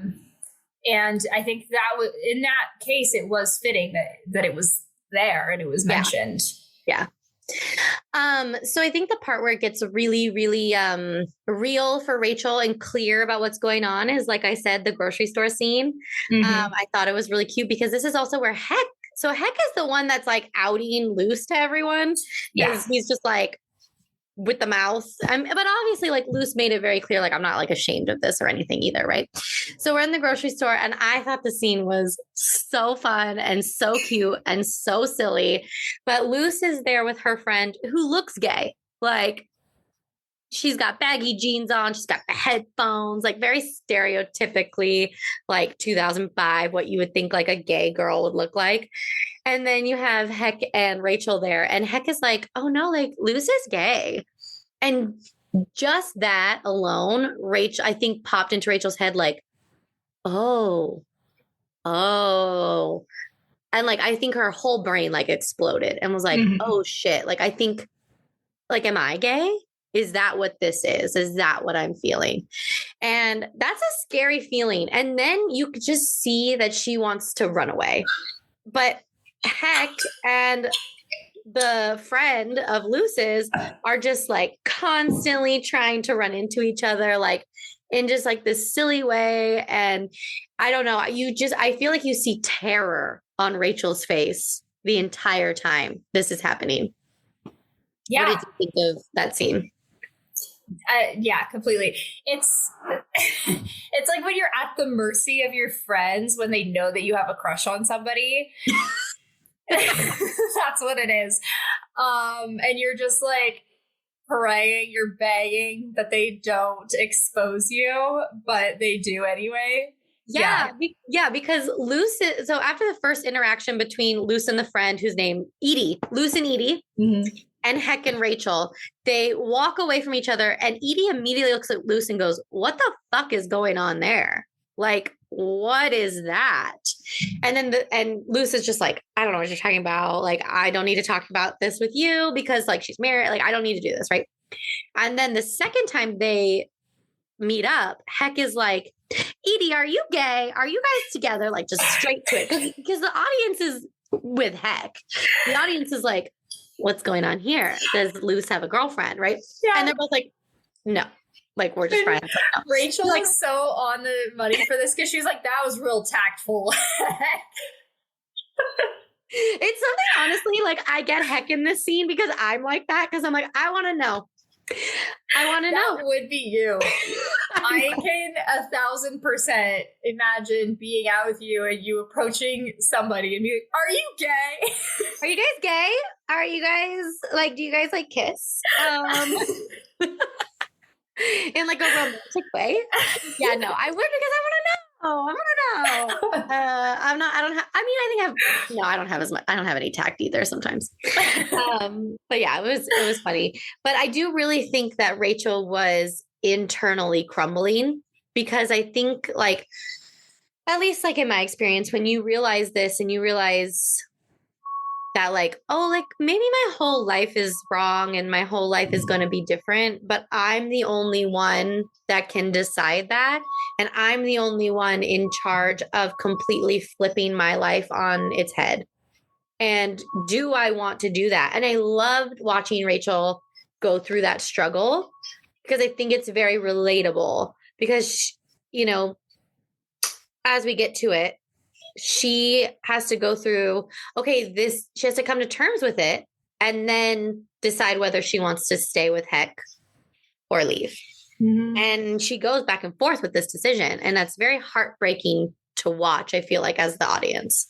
And I think that in that case, it was fitting that it was there and it was mentioned. Yeah. So I think the part where it gets really, really real for Rachel and clear about what's going on is, like I said, the grocery store scene. Mm-hmm. I thought it was really cute because this is also where Heck is the one that's like outing Luce to everyone. Yeah. He's just like with the mouth. But obviously like Luce made it very clear, like I'm not like ashamed of this or anything either. Right. So we're in the grocery store and I thought the scene was so fun and so cute and so silly. But Luce is there with her friend who looks gay. Like she's got baggy jeans on. She's got the headphones, like very stereotypically like 2005, what you would think like a gay girl would look like. And then you have Heck and Rachel there, and Heck is like, oh no, like Luce is gay. And just that alone, I think popped into Rachel's head like, oh. And like, I think her whole brain like exploded and was like, oh shit. Like, I think like, am I gay? Is that what this is? Is that what I'm feeling? And that's a scary feeling. And then you could just see that she wants to run away. But Heck and the friend of Luce's are just like constantly trying to run into each other, like in just like this silly way. And I don't know, I feel like you see terror on Rachel's face the entire time this is happening. Yeah. What did you think of that scene? Yeah, completely. It's like when you're at the mercy of your friends when they know that you have a crush on somebody. That's what it is. And you're just like praying, you're begging that they don't expose you, but they do anyway. Yeah, because Luce, so after the first interaction between Luce and the friend who's named Luce and Edie, and Heck and Rachel, they walk away from each other and Edie immediately looks at Luce and goes, what the fuck is going on there? Like, what is that? And then Luce is just like, I don't know what you're talking about. Like, I don't need to talk about this with you because like she's married. Like, I don't need to do this. Right. And then the second time they meet up, Heck is like, Edie, are you gay? Are you guys together? Like just straight to it. Because the audience is with Heck. The audience is like, what's going on here? Does Luce have a girlfriend? Right. Yeah. And they're both like, no. Like, we're just friends. Like, no. Rachel like so on the money for this because she's like, that was real tactful. It's something, honestly, like I get Heck in this scene because I'm like that. Because I'm like, I want to know I want to know. That would be you. I can 1,000% imagine being out with you and you approaching somebody and be like, "Are you gay?" Are you guys gay? Are you guys like? Do you guys like kiss? In like a romantic way? Yeah, no, I would because I want to know. I'm not. I don't have. I mean, I think I don't have as much. I don't have any tact either sometimes. But yeah, it was funny. But I do really think that Rachel was internally crumbling because I think like, at least like in my experience, when you realize this and you realize that like, oh, like maybe my whole life is wrong and my whole life is going to be different, but I'm the only one that can decide that. And I'm the only one in charge of completely flipping my life on its head. And do I want to do that? And I loved watching Rachel go through that struggle because I think it's very relatable because, you know, as we get to it, she has to go through, she has to come to terms with it and then decide whether she wants to stay with Heck or leave. Mm-hmm. And she goes back and forth with this decision. And that's very heartbreaking to watch, I feel like, as the audience.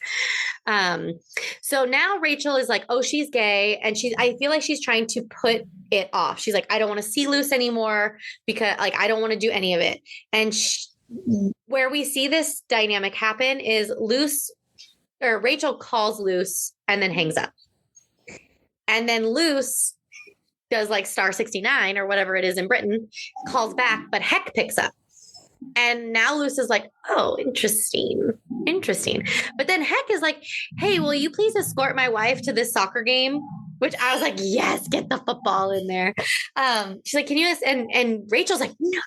So now Rachel is like, oh, she's gay. And I feel like she's trying to put it off. She's like, I don't want to see Luce anymore because like, I don't want to do any of it. And where we see this dynamic happen is Rachel calls Luce and then hangs up. And then Luce does like star 69 or whatever it is in Britain, calls back, but Heck picks up. And now Luce is like, oh, interesting. But then Heck is like, hey, will you please escort my wife to this soccer game? Which I was like, yes, get the football in there. She's like, can you, and Rachel's like, no.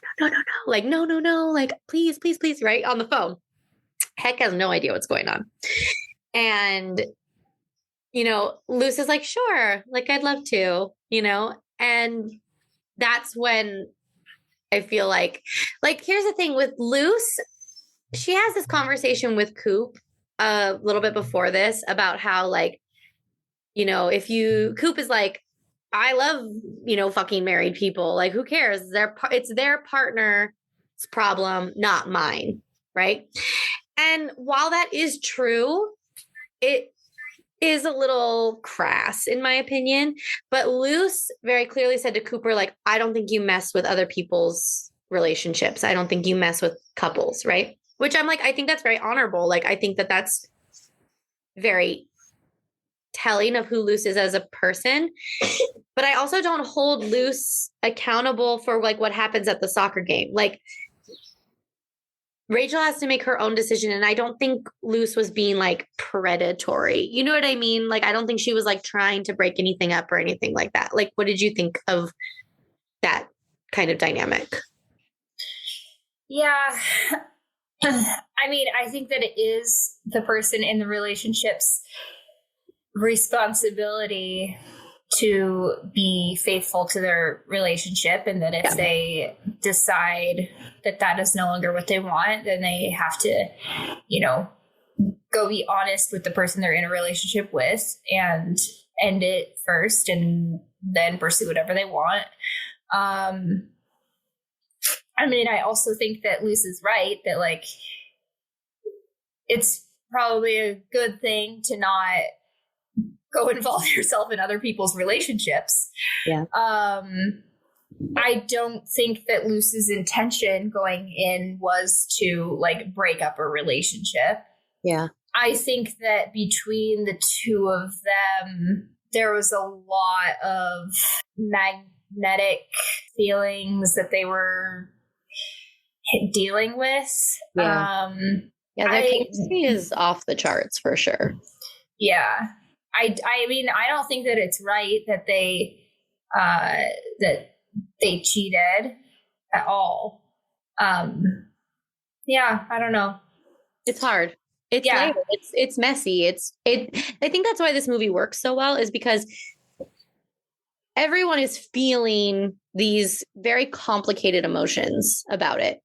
Like, no. Like, please, right? On the phone. Heck has no idea what's going on. And, you know, Luce is like, sure, like, I'd love to, you know? And that's when I feel like, here's the thing with Luce, she has this conversation with Coop a little bit before this about how, like, you know, Coop is like, I love, you know, fucking married people. Like, who cares? It's their partner's problem, not mine. Right. And while that is true, it is a little crass in my opinion. But Luce very clearly said to Cooper, like, I don't think you mess with other people's relationships. I don't think you mess with couples. Right. Which I'm like, I think that's very honorable. Like, I think that that's very telling of who Luce is as a person, but I also don't hold Luce accountable for like what happens at the soccer game. Like, Rachel has to make her own decision. And I don't think Luce was being like predatory. You know what I mean? Like, I don't think she was like trying to break anything up or anything like that. Like, what did you think of that kind of dynamic? Yeah. I mean, I think that it is the person in the relationship's responsibility to be faithful to their relationship, and that if they decide that that is no longer what they want, then they have to, you know, go be honest with the person they're in a relationship with and end it first and then pursue whatever they want. I mean, I also think that Luce is right that like it's probably a good thing to not go involve yourself in other people's relationships. Yeah. I don't think that Luce's intention going in was to like break up a relationship. Yeah. I think that between the two of them, there was a lot of magnetic feelings that they were dealing with. Yeah. Their chemistry is off the charts for sure. Yeah. I mean, I don't think that it's right that they cheated at all. Yeah, I don't know. It's hard. It's layered. It's messy. I think that's why this movie works so well, is because everyone is feeling these very complicated emotions about it.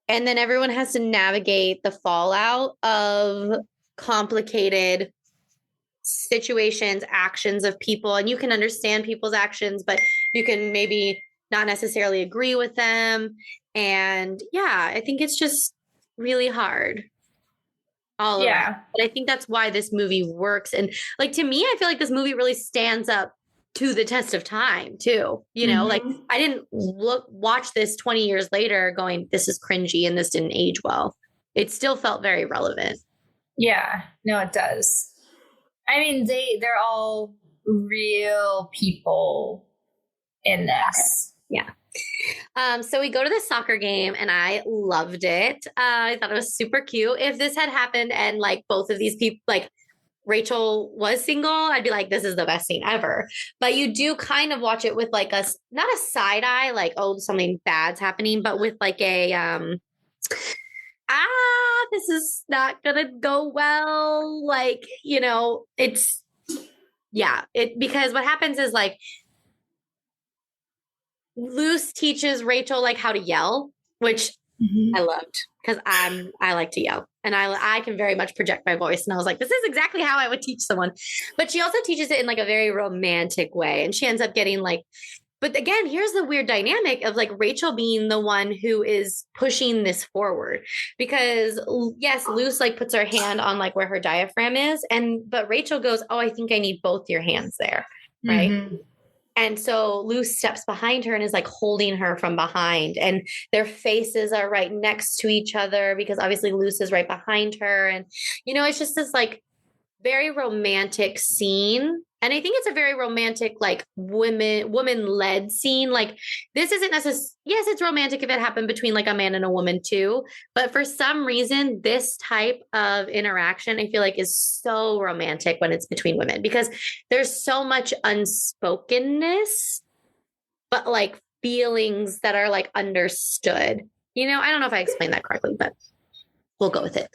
And then everyone has to navigate the fallout of complicated situations, actions of people, and you can understand people's actions, but you can maybe not necessarily agree with them. And yeah, I think it's just really hard all around. But I think that's why this movie works. And like, to me, I feel like this movie really stands up to the test of time too. You know, like I didn't watch this 20 years later going, this is cringy and this didn't age well. It still felt very relevant. Yeah, no, it does. I mean, they're all real people in this. Yeah. So we go to the soccer game and I loved it. I thought it was super cute. If this had happened and like both of these people, like Rachel was single, I'd be like, this is the best scene ever. But you do kind of watch it with like not a side eye, like, oh, something bad's happening, but with like a, this is not gonna go well. Like, you know, because what happens is like, Luce teaches Rachel like how to yell, which I loved because I like to yell and I can very much project my voice. And I was like, this is exactly how I would teach someone. But she also teaches it in like a very romantic way. And she ends up getting like, but again, here's the weird dynamic of like Rachel being the one who is pushing this forward because yes, Luce like puts her hand on like where her diaphragm is. But Rachel goes, oh, I think I need both your hands there. Right. And so Luce steps behind her and is like holding her from behind and their faces are right next to each other because obviously Luce is right behind her. And, you know, it's just this like very romantic scene. And I think it's a very romantic, like woman-led scene. Like this isn't necessarily, yes, it's romantic if it happened between like a man and a woman too. But for some reason, this type of interaction, I feel like is so romantic when it's between women because there's so much unspokenness, but like feelings that are like understood. You know, I don't know if I explained that correctly, but we'll go with it.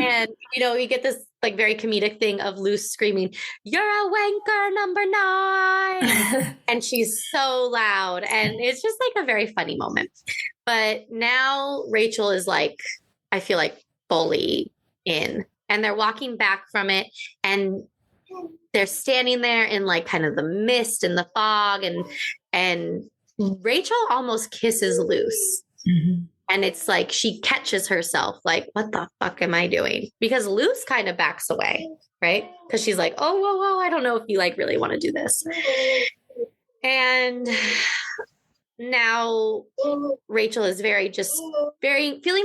And, you know, you get this like very comedic thing of Luce screaming, you're a wanker number 9. And she's so loud. And it's just like a very funny moment. But now Rachel is like, I feel like fully in. And they're walking back from it. And they're standing there in like kind of the mist and the fog. And Rachel almost kisses Luce. And it's like she catches herself like, what the fuck am I doing? Because Luce kind of backs away, right? Because she's like, oh, whoa, I don't know if you like really want to do this. And now Rachel is feeling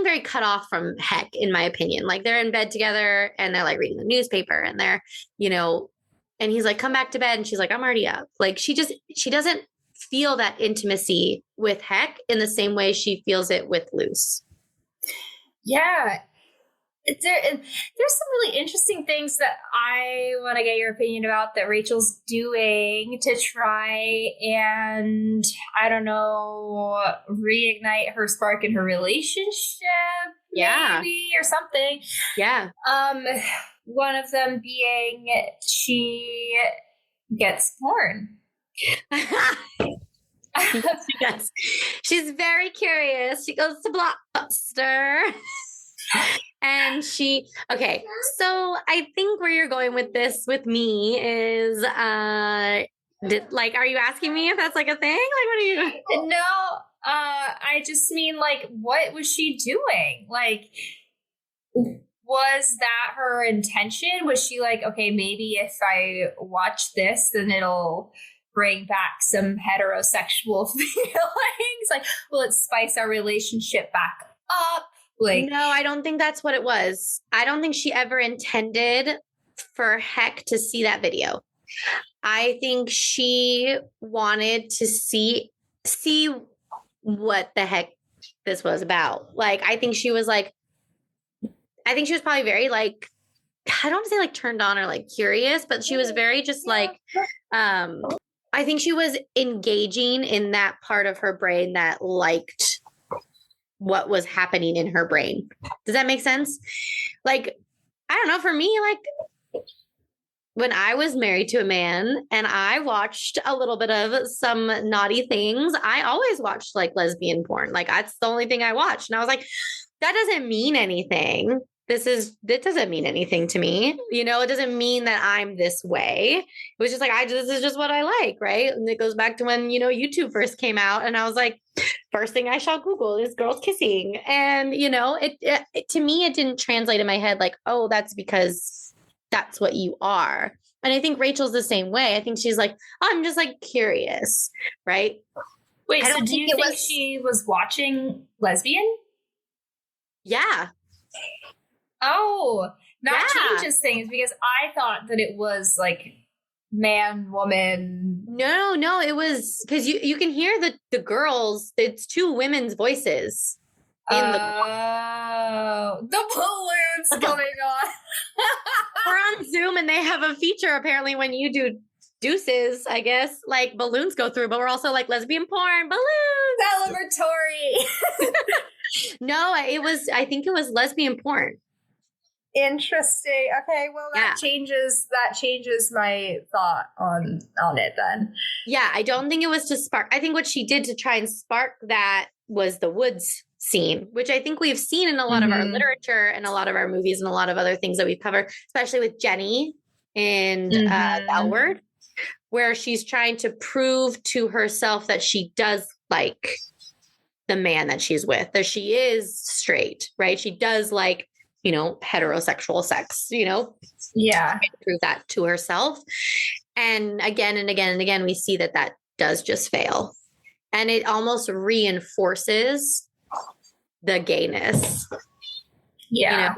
very cut off from Heck, in my opinion. Like they're in bed together and they're like reading the newspaper and they're, you know, and he's like, come back to bed. And she's like, I'm already up. Like she doesn't feel that intimacy with Heck in the same way she feels it with Luce. Yeah. There's some really interesting things that I want to get your opinion about that Rachel's doing to try and, I don't know, reignite her spark in her relationship. Maybe, or something. Yeah. One of them being she gets porn. Yes, she does. She's very curious. She goes to Blockbuster. And okay, so I think where you're going with this with me is, are you asking me if that's like a thing? Like, what are you? No, I just mean like, what was she doing? Like, was that her intention? Was she like, okay, maybe if I watch this, then it'll bring back some heterosexual feelings? Like, will it spice our relationship back up? Like, no, I don't think that's what it was. I don't think she ever intended for Heck to see that video. I think she wanted to see what the heck this was about. Like, I think she was probably very like, I don't want to say like turned on or like curious, but she was very just like, I think she was engaging in that part of her brain that liked what was happening in her brain. Does that make sense? Like, I don't know, for me, like when I was married to a man and I watched a little bit of some naughty things, I always watched like lesbian porn. Like that's the only thing I watched. And I was like, that doesn't mean anything. that doesn't mean anything to me. You know, it doesn't mean that I'm this way. It was just like, this is just what I like. Right. And it goes back to when, YouTube first came out and I was like, first thing I shall Google is girls kissing. And, it to me, it didn't translate in my head like, oh, that's because that's what you are. And I think Rachel's the same way. I think she's like, I'm just like curious. Right. Wait, so do you think she was watching Lesbian? Yeah. Oh, that changes things because I thought that it was like man, woman. No, it was because you can hear the girls. It's two women's voices. The balloons going on. We're on Zoom and they have a feature apparently when you do deuces, I guess, like balloons go through, but we're also like lesbian porn, balloons. Celebratory. No, I think it was lesbian porn. Interesting. Okay, well that changes my thought on it then. Yeah, I don't think it was to spark. I think what she did to try and spark that was the woods scene, which I think we've seen in a lot of our literature and a lot of our movies and a lot of other things that we've covered, especially with Jenny and Bellward, where she's trying to prove to herself that she does like the man that she's with, that she is straight, right? She does like, heterosexual sex, Yeah. Prove that to herself. And again and again and again, we see that does just fail. And it almost reinforces the gayness. Yeah.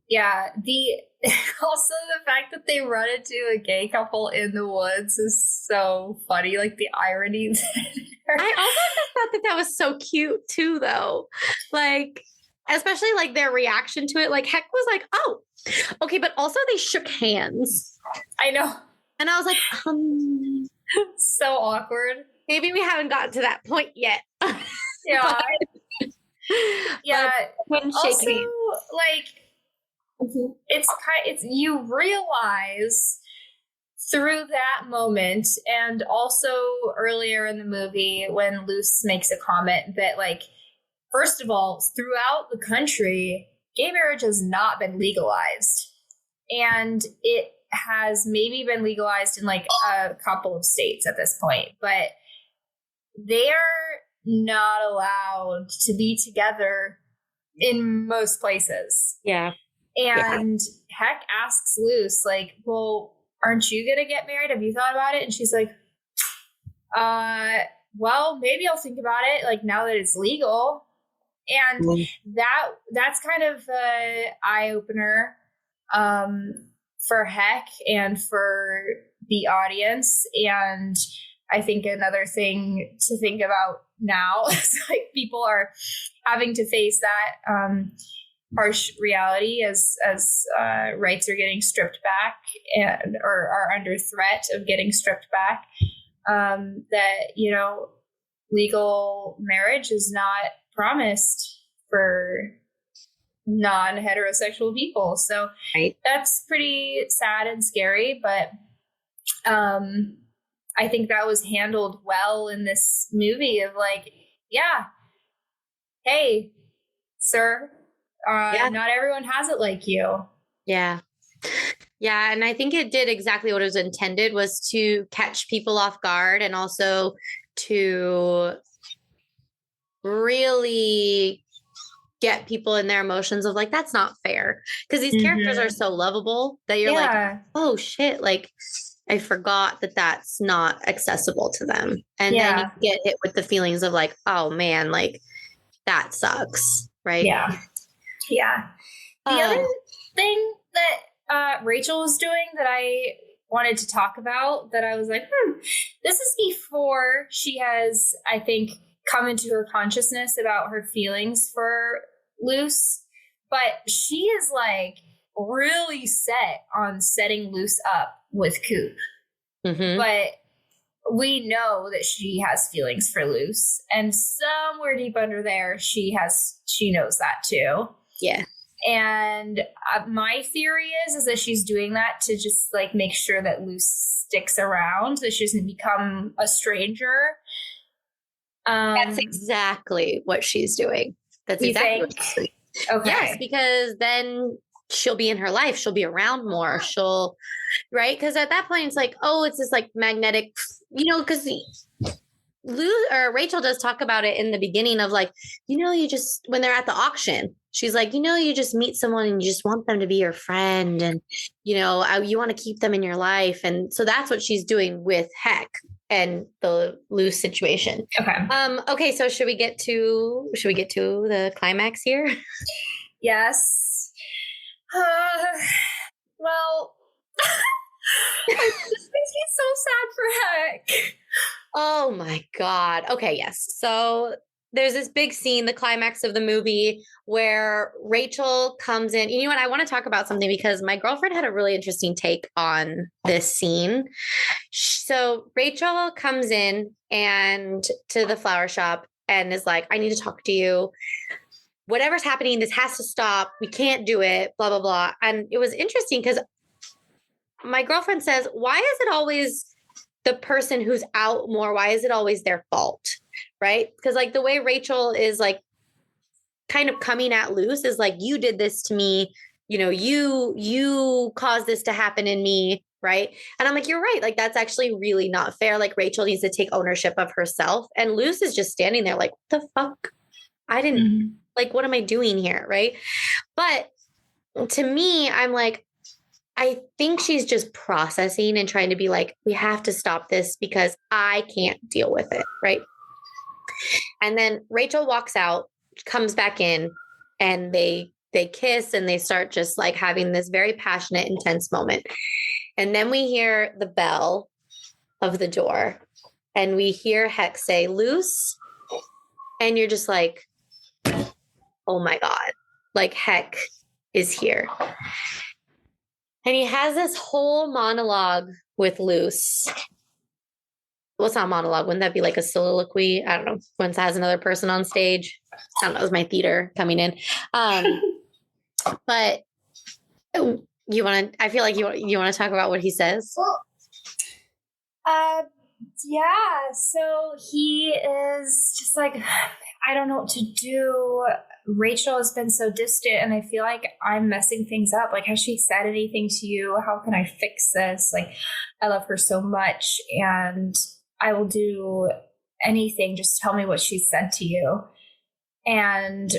Yeah. Also the fact that they run into a gay couple in the woods is so funny. Like the irony there. I also thought that was so cute too, though. Like, especially like their reaction to it, like Heck was like, oh, okay. But also they shook hands. I know. And I was like, so awkward. Maybe we haven't gotten to that point yet. Yeah. Yeah. Also, hands. like, it's you realize through that moment and also earlier in the movie when Luce makes a comment that like, first of all, throughout the country, gay marriage has not been legalized. And it has maybe been legalized in like a couple of states at this point, but they are not allowed to be together in most places. Yeah. And Heck asks Luce, like, well, aren't you going to get married? Have you thought about it? And she's like, well, maybe I'll think about it, like, now that it's legal. And that's kind of the eye-opener for Heck and for the audience. And I think another thing to think about now is like people are having to face that harsh reality as rights are getting stripped back and or are under threat of getting stripped back. That legal marriage is not promised for non-heterosexual people. So that's pretty sad and scary, but I think that was handled well in this movie of like, yeah, hey, sir, not everyone has it like you. Yeah. Yeah. And I think it did exactly what it was intended, was to catch people off guard and also to really get people in their emotions of like, that's not fair. Because these characters are so lovable that you're like, oh shit, like I forgot that that's not accessible to them. And then you get hit with the feelings of like, oh man, like that sucks. Right. Yeah. Yeah. The other thing that Rachel was doing that I wanted to talk about that I was like, this is before she has, I think, come into her consciousness about her feelings for Luce, but she is like really set on setting Luce up with Coop. But we know that she has feelings for Luce, and somewhere deep under there, she knows that too. Yeah. And my theory is that she's doing that to just like make sure that Luce sticks around, that she doesn't become a stranger. That's exactly what she's doing. That's exactly what she's doing. Okay. Yes, because then she'll be in her life. She'll be around more. Right? Because at that point, it's like, oh, it's this like magnetic, because Rachel does talk about it in the beginning of like, you just, when they're at the auction, she's like, you just meet someone and you just want them to be your friend. And, you want to keep them in your life. And so that's what she's doing with Heck and the Luz situation. Okay. Okay. So should we get to the climax here? Yes. Well, this makes me so sad for Heck. Oh my God. Okay. Yes. So there's this big scene, the climax of the movie, where Rachel comes in. You know what? I want to talk about something because my girlfriend had a really interesting take on this scene. So Rachel comes in and to the flower shop and is like, I need to talk to you. Whatever's happening, this has to stop. We can't do it, blah, blah, blah. And it was interesting because my girlfriend says, why is it always the person who's out more? Why is it always their fault? Right? Because like the way Rachel is like kind of coming at Luz is like, you did this to me. You caused this to happen in me. Right. And I'm like, you're right. Like, that's actually really not fair. Like Rachel needs to take ownership of herself. And Luz is just standing there like, what the fuck? I didn't like, what am I doing here? Right. But to me, I'm like, I think she's just processing and trying to be like, we have to stop this because I can't deal with it. Right. And then Rachel walks out, comes back in, and they kiss and they start just like having this very passionate, intense moment. And then we hear the bell of the door and we hear Heck say, Luz. And you're just like, oh my God, like Heck is here. And he has this whole monologue with Luz. Well, it's not a monologue. Wouldn't that be like a soliloquy? I don't know. Once has another person on stage. I don't know. It was my theater coming in. But I feel like you want to talk about what he says? Yeah. So he is just like, I don't know what to do. Rachel has been so distant and I feel like I'm messing things up. Like, has she said anything to you? How can I fix this? Like, I love her so much and I will do anything. Just tell me what she said to you. And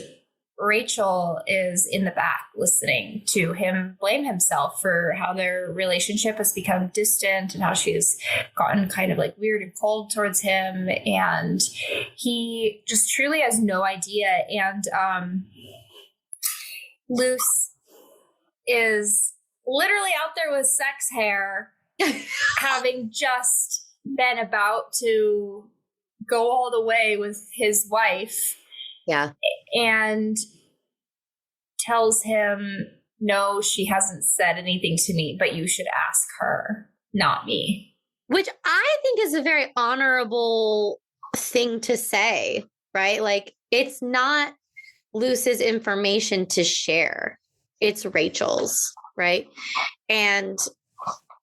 Rachel is in the back listening to him blame himself for how their relationship has become distant and how she's gotten kind of like weird and cold towards him. And he just truly has no idea. And Luz is literally out there with sex hair, having just been about to go all the way with his wife. Yeah. And tells him, no, she hasn't said anything to me, but you should ask her, not me. Which I think is a very honorable thing to say, right? Like, it's not Luz's information to share. It's Rachel's, right? And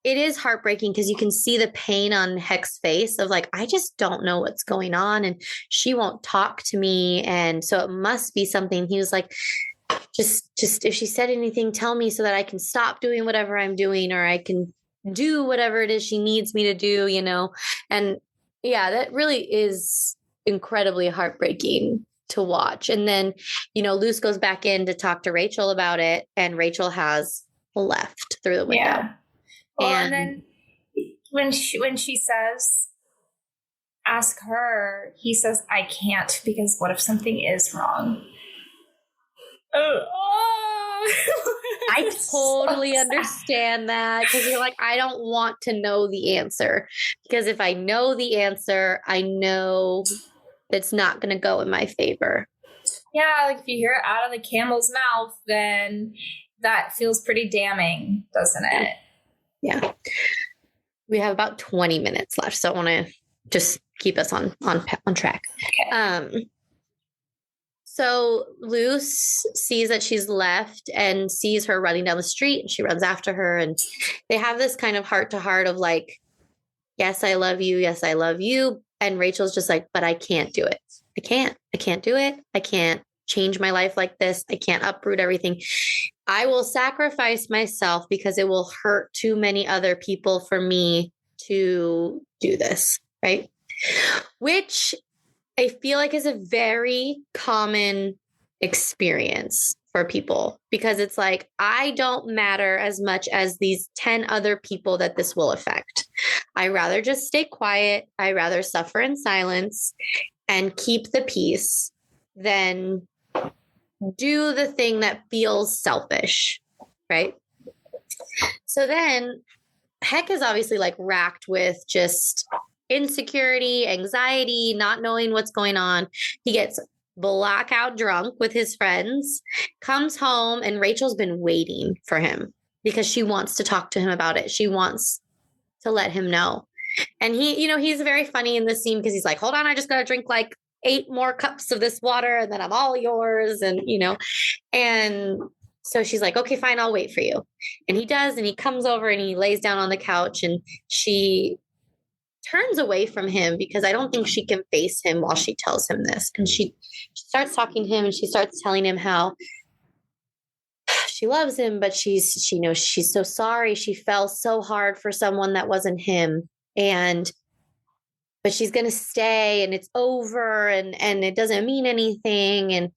it is heartbreaking because you can see the pain on Heck's face of like, I just don't know what's going on and she won't talk to me. And so it must be something. He was like, just if she said anything, tell me so that I can stop doing whatever I'm doing or I can do whatever it is she needs me to do, And yeah, that really is incredibly heartbreaking to watch. And then, Luz goes back in to talk to Rachel about it and Rachel has left through the window. Yeah. Well, and then when she says, ask her, he says, I can't, because what if something is wrong? I totally understand that because you're like, I don't want to know the answer because if I know the answer, I know it's not going to go in my favor. Yeah, like if you hear it out of the camel's mouth, then that feels pretty damning, doesn't it? Yeah. We have about 20 minutes left, so I want to just keep us on track. Okay. So Luz sees that she's left and sees her running down the street and she runs after her. And they have this kind of heart to heart of like, yes, I love you. Yes, I love you. And Rachel's just like, but I can't do it. I can't do it. I can't change my life like this. I can't uproot everything. I will sacrifice myself because it will hurt too many other people for me to do this. Right. Which I feel like is a very common experience for people, because it's like, I don't matter as much as these 10 other people that this will affect. I rather just stay quiet. I rather suffer in silence and keep the peace than do the thing that feels selfish. Right. So then Heck is obviously like racked with just insecurity, anxiety, not knowing what's going on. He gets blackout drunk with his friends, comes home, and Rachel's been waiting for him because she wants to talk to him about it. She wants to let him know. And he, he's very funny in this scene because he's like, hold on, I just got to drink like 8 more cups of this water and then I'm all yours. And, and so she's like, okay, fine, I'll wait for you. And he does. And he comes over and he lays down on the couch and she turns away from him because I don't think she can face him while she tells him this. And she starts talking to him and she starts telling him how she loves him, but she's so sorry. She fell so hard for someone that wasn't him. But she's going to stay and it's over and it doesn't mean anything. And,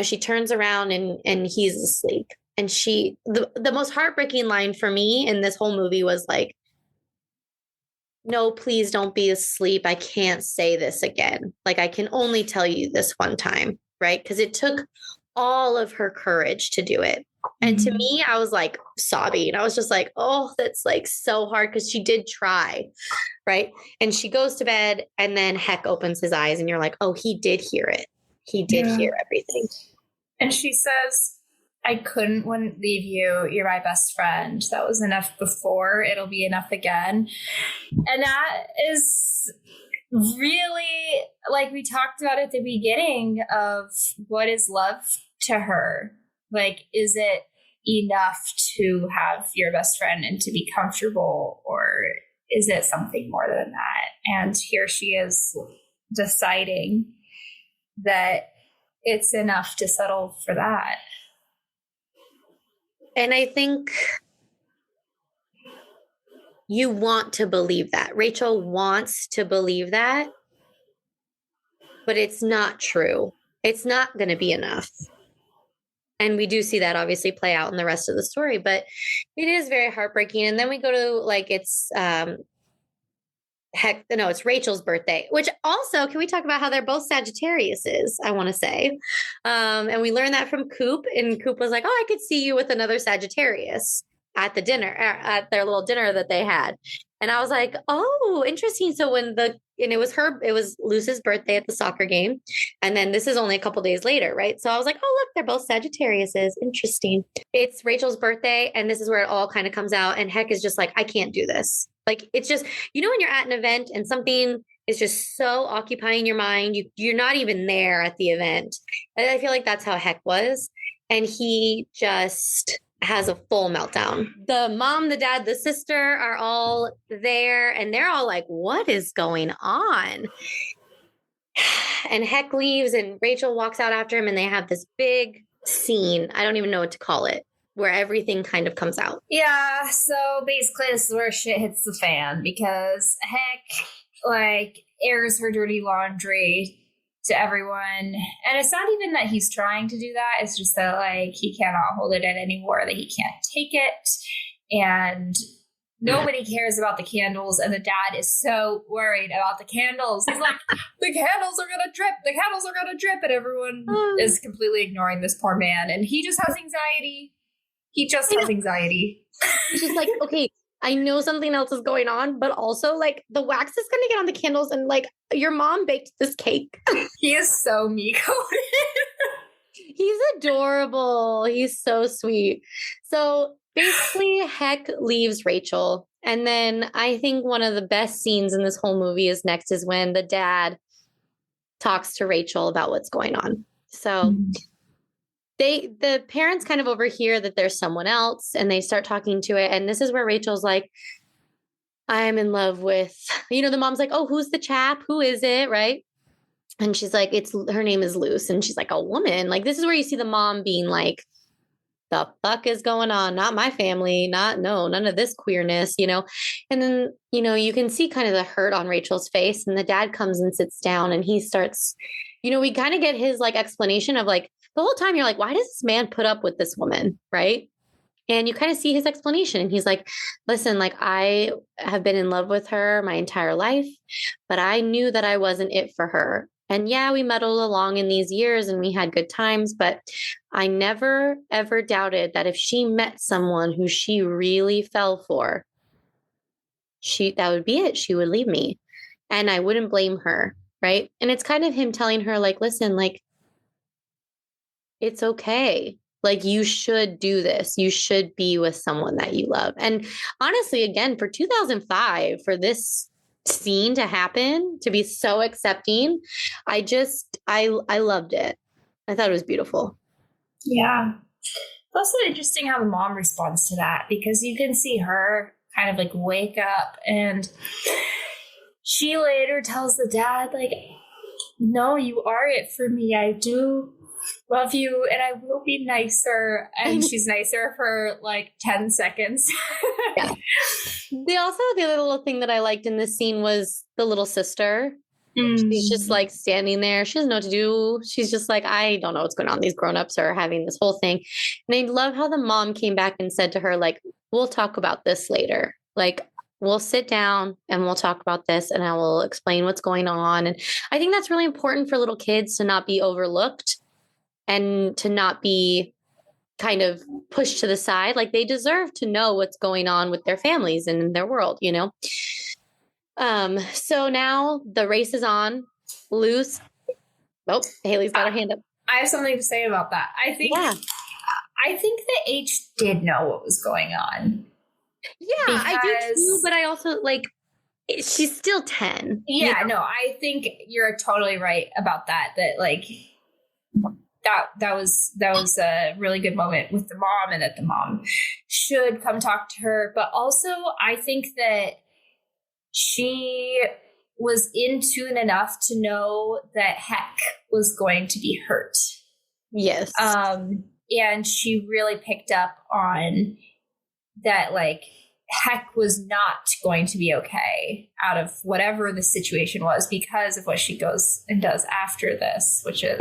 she turns around and he's asleep. And the most heartbreaking line for me in this whole movie was like, no, please don't be asleep. I can't say this again. Like, I can only tell you this one time, right? Because it took all of her courage to do it. And to me, I was like sobbing. I was just like, oh, that's like so hard because she did try, right? And she goes to bed and then Heck opens his eyes and you're like, oh, he did hear it. He did hear everything. And she says, I wouldn't leave you. You're my best friend. That was enough before. It'll be enough again. And that is really, like we talked about at the beginning, of what is love to her. Like, is it enough to have your best friend and to be comfortable, or is it something more than that? And here she is deciding that it's enough to settle for that. And I think you want to believe that. Rachel wants to believe that, but it's not true. It's not going to be enough. And we do see that obviously play out in the rest of the story, but it is very heartbreaking. And then we go to like, it's Rachel's birthday, which also, can we talk about how they're both Sagittariuses, I want to say. And we learned that from Coop, and Coop was like, oh, I could see you with another Sagittarius at the dinner, at their little dinner that they had. And I was like, oh, interesting. So it was Luce's birthday at the soccer game. And then this is only a couple days later, right? So I was like, oh, look, they're both Sagittariuses. Interesting. It's Rachel's birthday. And this is where it all kind of comes out. And Heck is just like, I can't do this. Like, it's just, when you're at an event and something is just so occupying your mind, you're not even there at the event. And I feel like that's how Heck was. And he just has a full meltdown. The mom, the dad, the sister are all there and they're all like, what is going on? And Heck leaves and Rachel walks out after him and they have this big scene. I don't even know what to call it, where everything kind of comes out. Yeah, so basically this is where shit hits the fan, because Heck like airs her dirty laundry to everyone. And it's not even that he's trying to do that. It's just that like he cannot hold it in anymore, that he can't take it. And nobody cares about the candles. And the dad is so worried about the candles. He's like, the candles are going to drip. The candles are going to drip. And everyone is completely ignoring this poor man. And he just has anxiety. He just has anxiety. He's just like, okay, I know something else is going on, but also like the wax is going to get on the candles and like your mom baked this cake. He is so me-coded. He's adorable. He's so sweet. So basically Heck leaves Rachel. And then I think one of the best scenes in this whole movie is when the dad talks to Rachel about what's going on. So the parents kind of overhear that there's someone else and they start talking to it. And this is where Rachel's like, I'm in love with, the mom's like, oh, who's the chap? Who is it? Right. And she's like, her name is Luce. And she's like, a woman. Like, this is where you see the mom being like, the fuck is going on? Not my family, none of this queerness, And then, you can see kind of the hurt on Rachel's face. And the dad comes and sits down and he starts, we kind of get his like explanation of like the whole time you're like, why does this man put up with this woman? Right. And you kind of see his explanation. And he's like, listen, like I have been in love with her my entire life, but I knew that I wasn't it for her. And yeah, we muddled along in these years and we had good times, but I never, ever doubted that if she met someone who she really fell for, that would be it. She would leave me and I wouldn't blame her. Right. And it's kind of him telling her like, listen, like, it's okay. Like you should do this. You should be with someone that you love. And honestly, again, for 2005, for this scene to happen, to be so accepting, I loved it. I thought it was beautiful. Yeah. It's also interesting how the mom responds to that, because you can see her kind of like wake up, and she later tells the dad like, no, you are it for me. I do love you and I will be nicer. And she's nicer for like 10 seconds. Yeah. The other little thing that I liked in this scene was the little sister. She's just like standing there. She doesn't know what to do. She's just like, I don't know what's going on. These grownups are having this whole thing. And I love how the mom came back and said to her, like, we'll talk about this later. Like, we'll sit down and we'll talk about this and I will explain what's going on. And I think that's really important for little kids to not be overlooked and to not be kind of pushed to the side. Like they deserve to know what's going on with their families and in their world, So now the race is on. Luce. Oh, Haley's got her hand up. I have something to say about that. I think that H did know what was going on. Yeah, I do too, but I also like she's still 10. Yeah, no, I think you're totally right about that. That like that was a really good moment with the mom, and that the mom should come talk to her. But also, I think that she was in tune enough to know that Heck was going to be hurt. Yes. And she really picked up on that, like, Heck was not going to be okay out of whatever the situation was because of what she goes and does after this, which is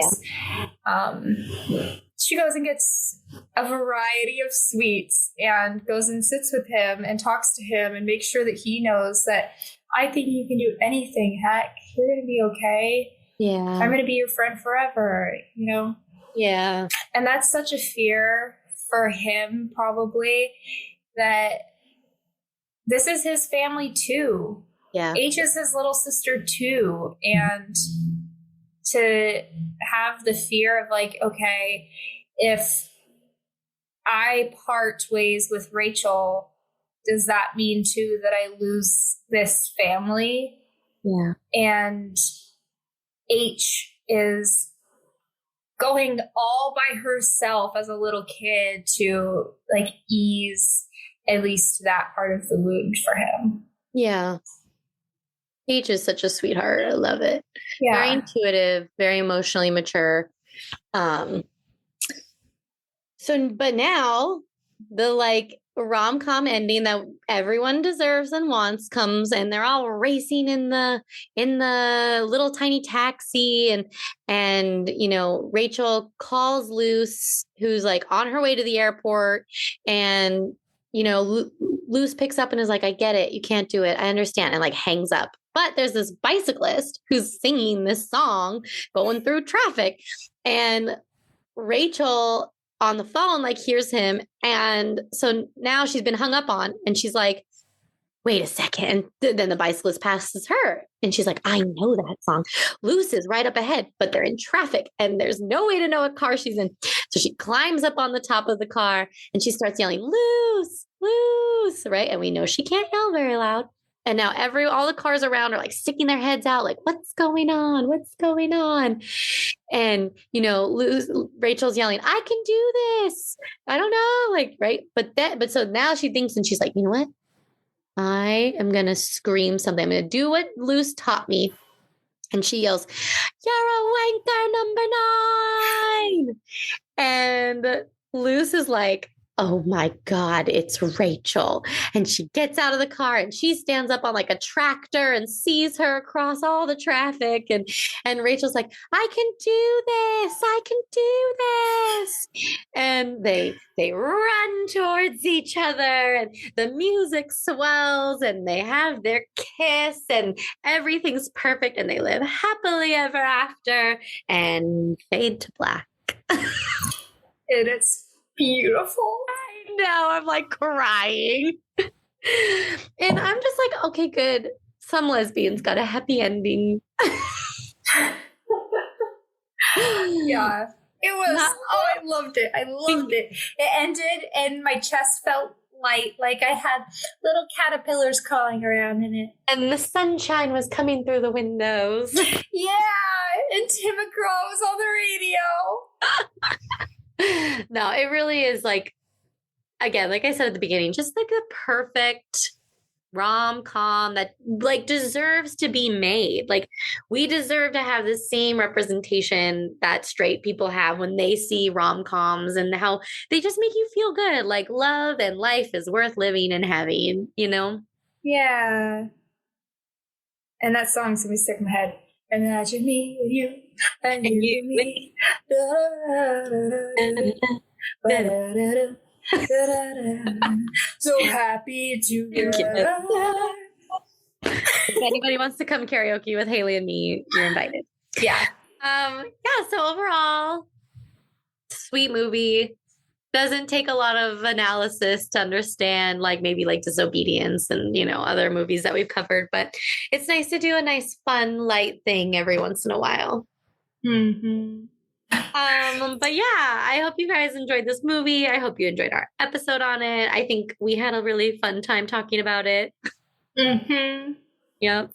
she goes and gets a variety of sweets and goes and sits with him and talks to him and makes sure that he knows that I think you can do anything, Heck. You're going to be okay. Yeah. I'm going to be your friend forever, Yeah. And that's such a fear for him, probably, that this is his family too. Yeah. H is his little sister too. And to have the fear of like, okay, if I part ways with Rachel, does that mean too that I lose this family? Yeah. And H is going all by herself as a little kid to like ease at least that part of the wound for him. Yeah. H is such a sweetheart. I love it. Yeah. Very intuitive, very emotionally mature. But now the like rom-com ending that everyone deserves and wants comes, and they're all racing in the little tiny taxi, and Rachel calls Luce, who's like on her way to the airport, and Luce picks up and is like, I get it. You can't do it. I understand. And like hangs up. But there's this bicyclist who's singing this song going through traffic. And Rachel on the phone, like hears him. And so now she's been hung up on and she's like, wait a second. Then the bicyclist passes her and she's like, I know that song. Luce is right up ahead, but they're in traffic and there's no way to know what car she's in. So she climbs up on the top of the car and she starts yelling, Luce, Luce, right? And we know she can't yell very loud. And now all the cars around are like sticking their heads out, like, what's going on? What's going on? And, Rachel's yelling, I can do this. I don't know. Like, right. But so now she thinks, and she's like, you know what? I am going to scream something. I'm going to do what Luce taught me. And she yells, "You're a wanker number 9." And Luce is like, "Oh my God, it's Rachel." And she gets out of the car and she stands up on like a tractor and sees her across all the traffic. And Rachel's like, "I can do this. I can do this." And they run towards each other and the music swells and they have their kiss and everything's perfect and they live happily ever after and fade to black. It is beautiful. I know, I'm like crying. And I'm just like, okay, good. Some lesbians got a happy ending. Yeah. It was, I loved it. I loved it. It ended and my chest felt light, like I had little caterpillars crawling around in it. And the sunshine was coming through the windows. Yeah, and Tim McGraw was on the radio. No, it really is like, again, like I said at the beginning, just like the perfect rom-com that like deserves to be made. Like we deserve to have the same representation that straight people have when they see rom-coms and how they just make you feel good. Like love and life is worth living and having, you know? Yeah. And that song's gonna be stuck in my head. Imagine me with you and you with me. So happy together. If anybody wants to come karaoke with Haley and me, you're invited. Yeah. So overall, sweet movie. Doesn't take a lot of analysis to understand, like maybe like LeSbIaNs and, you know, other movies that we've covered, but it's nice to do a nice, fun, light thing every once in a while. Mm-hmm. But yeah, I hope you guys enjoyed this movie. I hope you enjoyed our episode on it. I think we had a really fun time talking about it. Mm-hmm. Yep.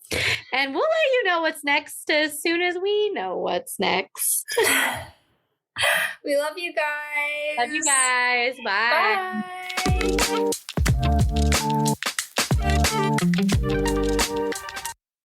And we'll let you know what's next as soon as we know what's next. We love you guys. Love you guys. Bye. Bye.